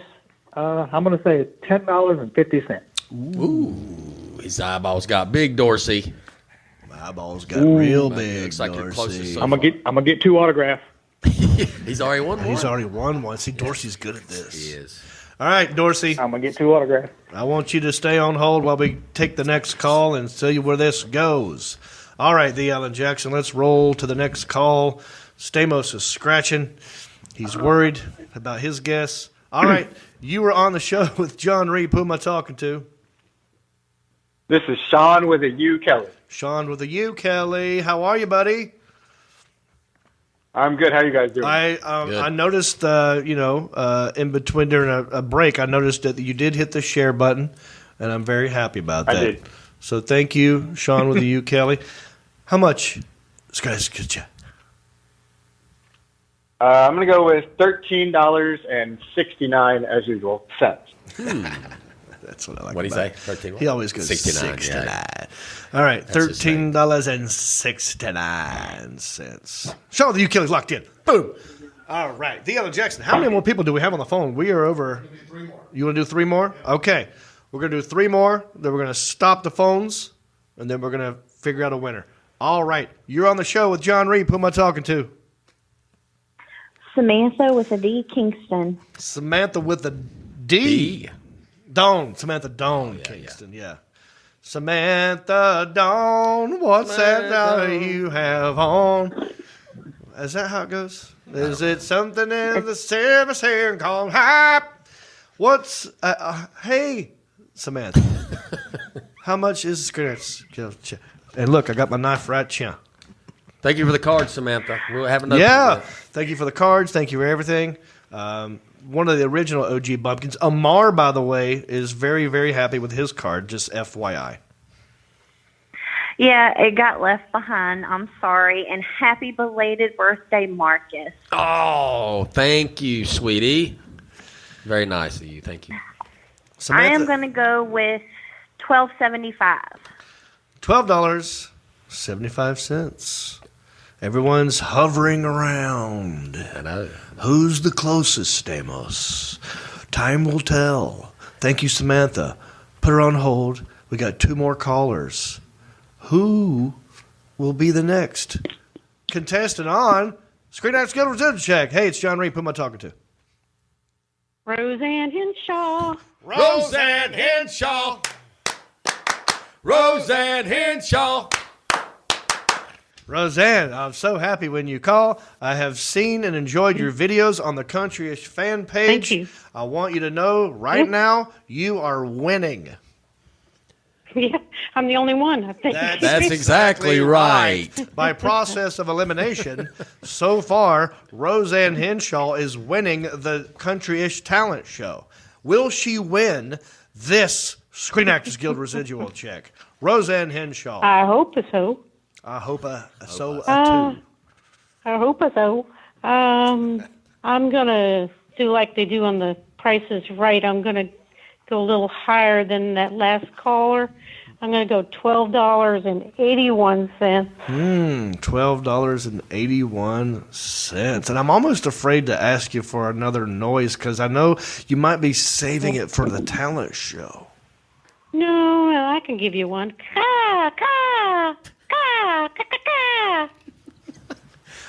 I'm going to say $10.50. Ooh. His eyeballs got big, Dorsey. My eyeballs got real Man, big, looks like you're closest Dorsey. so I'm gonna get 2 autographs. He's already won one. He's already won one. See, Dorsey's good at this. He is. All right, Dorsey. I'm gonna get 2 autographs. I want you to stay on hold while we take the next call and tell you where this goes. All right, the Alan Jackson. Let's roll to the next call. Stamos is scratching. He's worried about his guess. All right, you were on the show with John Reap. Who am I talking to? This is Sean with a U, Kelly. Sean with a U, Kelly. How are you, buddy? I'm good. How you guys doing? I noticed, in between during a break, I noticed that you did hit the share button, and I'm very happy about that. I did. So thank you, Sean with the U, Kelly. How much? Sketch. I'm going to go with $13.69 as usual cents. That's what I like. What do you about say? it. 13. He always goes 69. 69. Yeah. All right, That's his name. $13.69. Sean with the U, Kelly's locked in. Boom. All right, the Alan Jackson. How many more people do we have on the phone? We are over. You want to do 3 more? Okay. We're going to do 3 more. Then we're going to stop the phones, and then we're going to figure out a winner. All right. You're on the show with John Reap. Who am I talking to? Samantha with a D, Kingston. Samantha with a D. Samantha Dawn, Kingston, yeah. Samantha Dawn, what's that you have on? Is that how it goes? Is it something in the service here called hype? What's, hey, Samantha, how much is this? And look, I got my knife right here. Thank you for the card, Samantha. We'll have another. Yeah, thank you for the cards. Thank you for everything. One of the original OG Bumpkins. Amar, by the way, is very, very happy with his card, just FYI. Yeah, it got left behind. I'm sorry. And happy belated birthday, Marcus. Oh, thank you, sweetie. Very nice of you. Thank you. I am going to go with $12.75. $12.75. Everyone's hovering around. Who's the closest, Stamos? Time will tell. Thank you, Samantha. Put her on hold. We got 2 more callers. Who will be the next contestant on Screen Actors Guild Residual Check? Hey, it's John Reed. Who am I talking to? Roseanne Henshaw. Roseanne Henshaw. Roseanne Henshaw. Roseanne, I'm so happy when you call. I have seen and enjoyed your videos on the Countryish fan page. Thank you. I want you to know right now you are winning. Yeah, I'm the only one, I think. That's exactly right. By process of elimination, so far, Roseanne Henshaw is winning the Countryish Talent Show. Will she win this Screen Actors Guild Residual Check? Roseanne Henshaw. I hope so. I hope too. I hope so. I'm going to do like they do on The Price is Right. I'm going to go a little higher than that last caller. I'm going to go $12.81. $12.81. And I'm almost afraid to ask you for another noise because I know you might be saving it for the talent show. No, I can give you one. Caw, caw, caw, caw, caw, caw.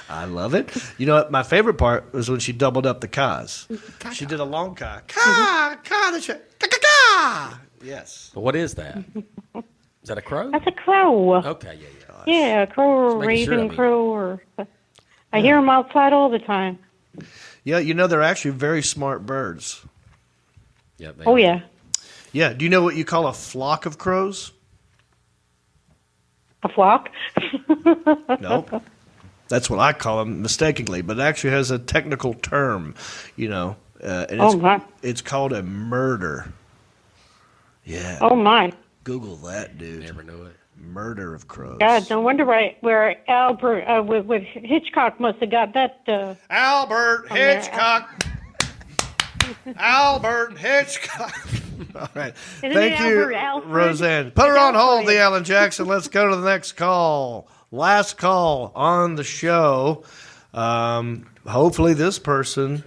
I love it. You know what? My favorite part was when she doubled up the caws. She did a long caw. Caw, caw, the check. Caw, caw, caw. Yes. But what is that? Is that a crow? That's a crow. Okay, yeah. Yeah, a crow or Just making sure, raven crow. Or I hear them outside all the time. Yeah, you know, they're actually very smart birds. Yep, Oh, yeah. Yeah. Do you know what you call a flock of crows? A flock? Nope. That's what I call them mistakenly, but it actually has a technical term, you know. And it's called a murder. Yeah. Oh, my. Google that, dude. Never knew it. Murder of crows. God, no wonder where Albert with Hitchcock must have got that. Albert Hitchcock. Albert Hitchcock. All right. Thank you, Roseanne. Put her on hold, the Alan Jackson. Let's go to the next call. Last call on the show. Hopefully this person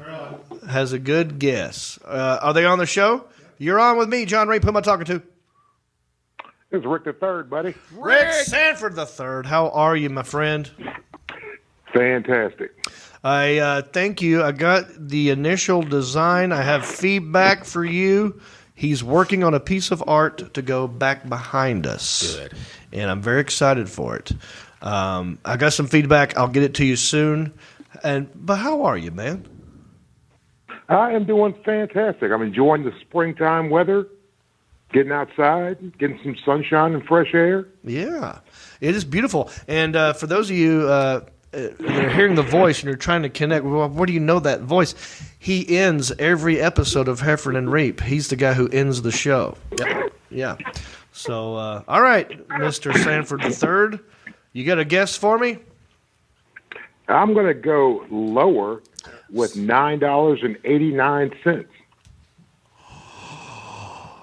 has a good guess. Are they on the show? You're on with me, John Ray. Who am I talking to? It's Rick the Third, buddy. Rick Sanford the Third. How are you, my friend? Fantastic. I thank you. I got the initial design. I have feedback for you. He's working on a piece of art to go back behind us. Good. And I'm very excited for it. I got some feedback. I'll get it to you soon. But how are you, man? I am doing fantastic. I'm enjoying the springtime weather, getting outside, getting some sunshine and fresh air. Yeah, it is beautiful. And for those of you that are hearing the voice and you're trying to connect, well, where do you know that voice? He ends every episode of Heifer and Reap. He's the guy who ends the show. Yep. Yeah. So, all right, Mr. Sanford III, you got a guess for me? I'm going to go lower with $9.89.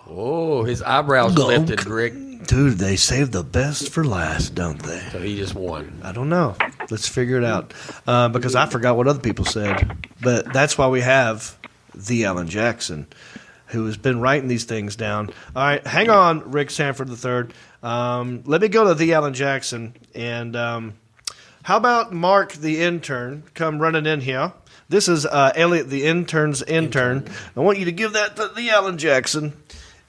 Oh, his eyebrows lifted, Rick. Dude, they save the best for last, don't they? So he just won. I don't know. Let's figure it out. Because I forgot what other people said. But that's why we have the Alan Jackson, who has been writing these things down. All right, hang on, Rick Sanford III. Let me go to the Alan Jackson. And how about Mark, the intern, come running in here? This is Elliot, the intern's intern. I want you to give that to the Alan Jackson.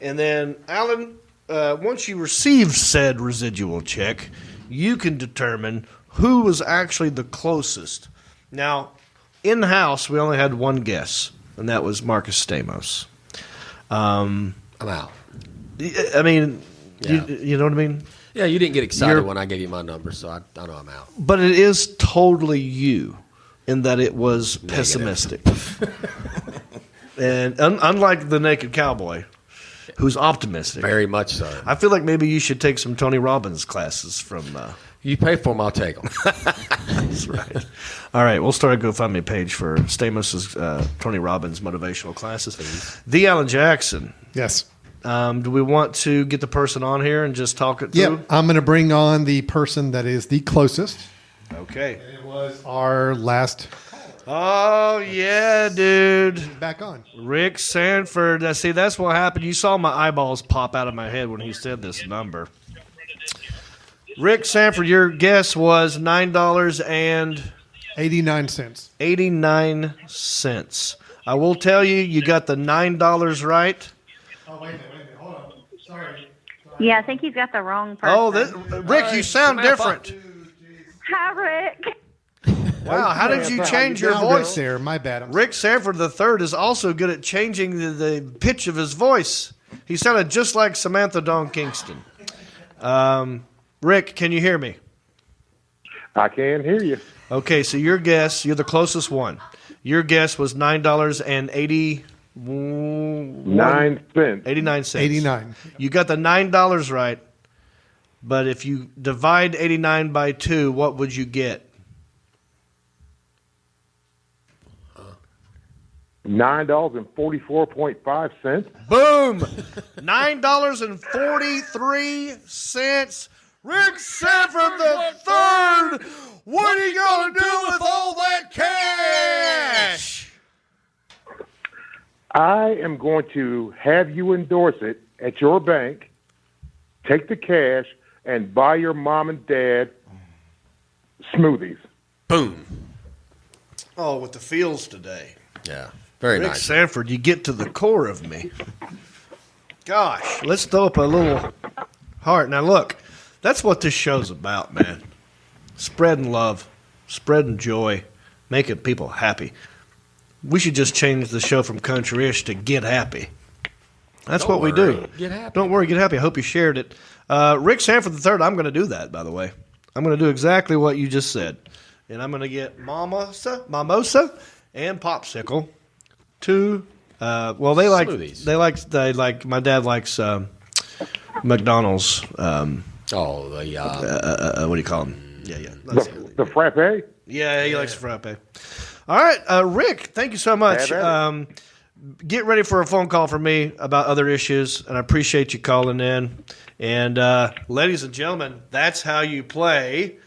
And then, Alan, once you receive said residual check, you can determine who was actually the closest. Now, in-house, we only had one guess, and that was Marcus Stamos. I'm out. I mean, Yeah. you know what I mean? Yeah, you didn't get excited when I gave you my number, so I know I'm out. But it is totally you in that it was pessimistic. And unlike the Naked Cowboy, who's optimistic. Very much so. I feel like maybe you should take some Tony Robbins classes from You pay for them, I'll take them. That's right. All right, we'll start a GoFundMe page for Stamos's Tony Robbins motivational classes. The Alan Jackson. Yes. Do we want to get the person on here and just talk it through? Yeah, I'm going to bring on the person that is the closest. Okay. And it was our last. Oh, yeah, dude. Back on. Rick Sanford. See, that's what happened. You saw my eyeballs pop out of my head when he said this number. Rick Sanford, your guess was $9.89. 89 cents. I will tell you, you got the $9 right. Oh, wait a minute. Hold on. Sorry. Yeah, I think you got the wrong person. Oh, Rick, you sound different. Hi, Rick. Wow, how did you change your voice? There, my bad. Rick Sanford III is also good at changing the pitch of his voice. He sounded just like Samantha Dawn Kingston. Rick, can you hear me? I can hear you. Okay, so your guess, you're the closest one. Your guess was $9.89. 9 cents. 89 cents. 89. You got the $9 right, but if you divide 89 by 2, what would you get? $9.44.5. Boom! $9.43. Rick Sanford the third. What are you going to do with all that cash? I am going to have you endorse it at your bank, take the cash, and buy your mom and dad smoothies. Boom. Oh, with the feels today. Yeah. Very Rick nice. Sanford, you get to the core of me. Gosh, let's throw up a little heart. Now, look, that's what this show's about, man. Spreading love, spreading joy, making people happy. We should just change the show from country-ish to get happy. That's what we do. Get happy. Don't worry, get happy. I hope you shared it. Rick Sanford III, I'm going to do that, by the way. I'm going to do exactly what you just said. And I'm going to get mimosa, and popsicle. Two, well, they like Smoothies. my dad likes McDonald's. What do you call them? Yeah. The frappe? Yeah, he likes the frappe. All right, Rick, thank you so much. Get ready for a phone call from me about other issues, and I appreciate you calling in. And ladies and gentlemen, that's how you play.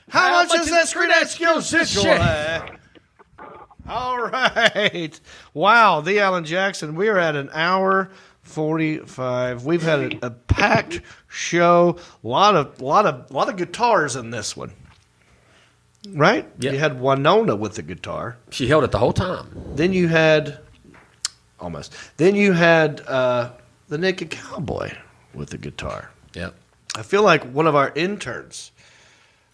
How much is that screen that skill situation? All right. Wow, the Alan Jackson. We are at an hour 45. We've had a packed show. A lot of guitars in this one. Right? Yep. You had Wynonna with the guitar. She held it the whole time. Then you had the Naked Cowboy with the guitar. Yep. I feel like one of our interns.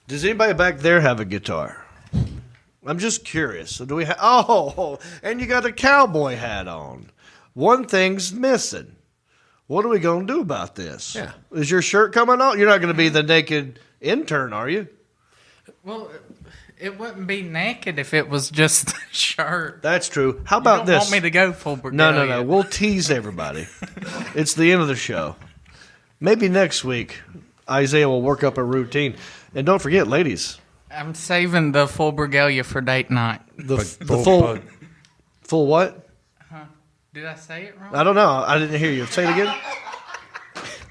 Does anybody back there have a guitar? I'm just curious. So do we have? Oh, and you got a cowboy hat on. One thing's missing. What are we going to do about this? Yeah. Is your shirt coming on? You're not going to be the naked intern, are you? Well, it wouldn't be naked if it was just a shirt. That's true. How about you don't this? Want me to go full regalia? No. We'll tease everybody. It's the end of the show. Maybe next week, Isaiah will work up a routine. And don't forget, ladies. I'm saving the full regalia for date night. The full what? Did I say it wrong? I don't know. I didn't hear you. Say it again.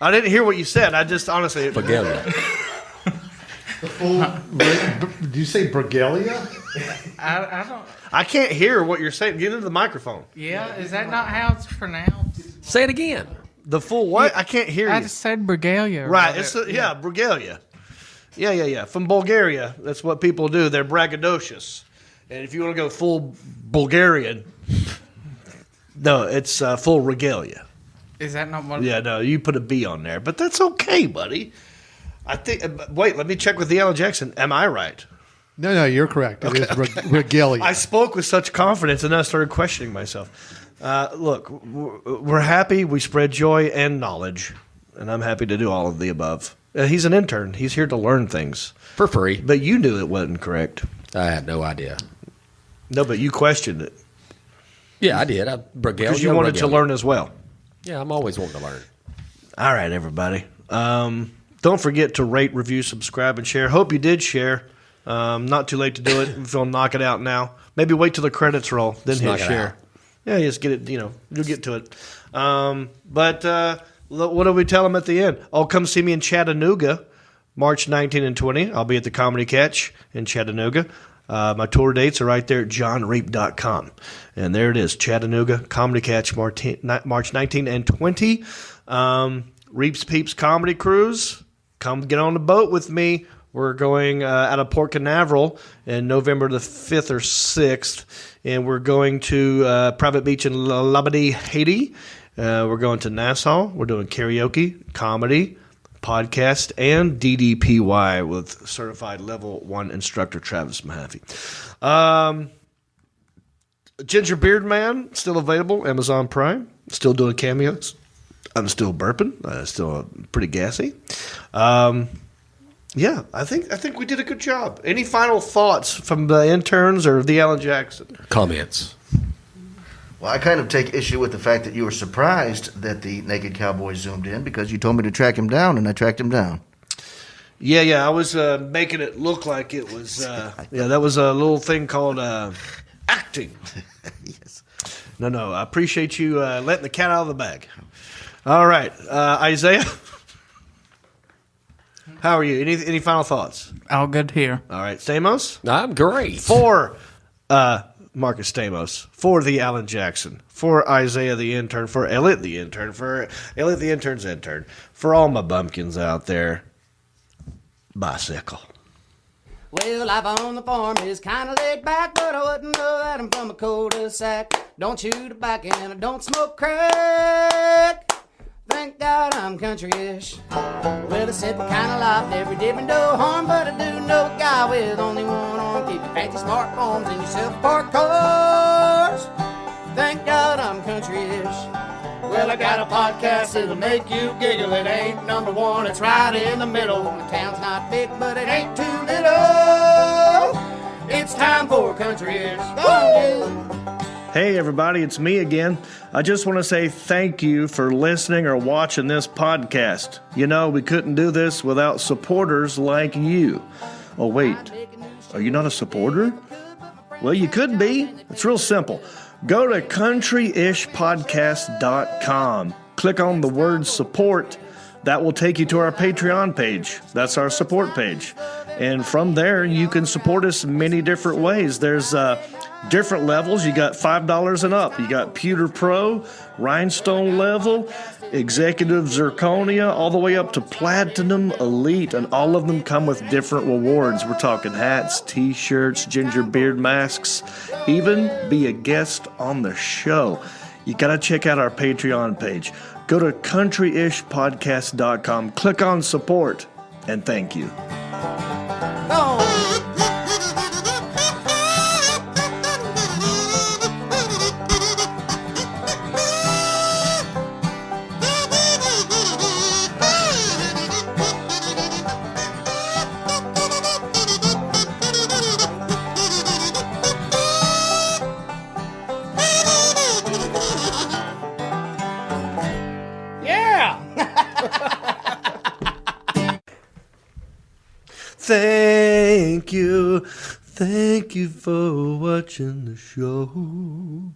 I didn't hear what you said. I just honestly. Regalia. The full. Did you say regalia? I don't. I can't hear what you're saying. Get into the microphone. Yeah, is that not how it's pronounced? Say it again. The full what? I can't hear you. I just said regalia. Right. It's regalia. Yeah. From Bulgaria. That's what people do. They're braggadocious. And if you want to go full Bulgarian, no, it's full regalia. Is that not what? Yeah, no, you put a B on there. But that's okay, buddy. I think. Wait, let me check with the Alan Jackson. Am I right? No, you're correct. It is regalia. I spoke with such confidence, and then I started questioning myself. Look, we're happy. We spread joy and knowledge, and I'm happy to do all of the above. He's an intern. He's here to learn things. For free. But you knew it wasn't correct. I had no idea. No, but you questioned it. Yeah, I did. Because you wanted to learn as well. Yeah, I'm always wanting to learn. All right, everybody. Don't forget to rate, review, subscribe, and share. Hope you did share. Not too late to do it. If you'll knock it out now. Maybe wait till the credits roll, then Just hit knock it share. out. Yeah, just get it, you'll get to it. But what do we tell them at the end? Oh, come see me in Chattanooga, March 19 and 20. I'll be at the Comedy Catch in Chattanooga. My tour dates are right there at johnreap.com. And there it is, Chattanooga, Comedy Catch, March 19 and 20. Reeps Peeps Comedy Cruise. Come get on the boat with me. We're going out of Port Canaveral in November the 5th or 6th, and we're going to Private Beach in Labadee, Haiti. We're going to Nassau. We're doing karaoke, comedy, podcast, and DDPY with certified level 1 instructor Travis Mahaffey. Ginger Beard Man, still available, Amazon Prime. Still doing cameos. I'm still burping. Still pretty gassy. Yeah, I think we did a good job. Any final thoughts from the interns or the Alan Jackson? Comments. Well, I kind of take issue with the fact that you were surprised that the naked cowboy zoomed in because you told me to track him down, and I tracked him down. Yeah, I was making it look like it was. That was a little thing called acting. Yes. No, I appreciate you letting the cat out of the bag. All right, Isaiah. How are you? Any final thoughts? All good here. All right, Stamos? I'm great. For Marcus Stamos, for the Alan Jackson, for Isaiah the intern, for Elliot the intern, for Elliot the intern's intern, for all my bumpkins out there, bicycle. Well, life on the farm is kind of laid back, but I wouldn't know that I'm from a cul-de-sac. Don't chew tobacco and I don't smoke crack. Thank God I'm country-ish. Well, a simple kind of life, never did me no harm, but I do know a guy with only one arm. Keep your fancy smartphones and your self-parked cars. Thank God I'm country-ish. Well, I got a podcast that'll make you giggle. It ain't number one, it's right in the middle. The town's not big, but it ain't too little. It's time for country-ish. Go on, you. Hey, everybody, it's me again. I just want to say thank you for listening or watching this podcast. You know, we couldn't do this without supporters like you. Oh, wait, are you not a supporter? Well, you could be. It's real simple. Go to countryishpodcast.com. Click on the word support. That will take you to our Patreon page. That's our support page. And from there, you can support us many different ways. There's different levels. You got $5 and up. You got Pewter Pro, Rhinestone level, Executive Zirconia, all the way up to Platinum Elite. And all of them come with different rewards. We're talking hats, t-shirts, ginger beard masks, even be a guest on the show. You got to check out our Patreon page. Go to countryishpodcast.com, click on support, and thank you. Thank you for watching the show.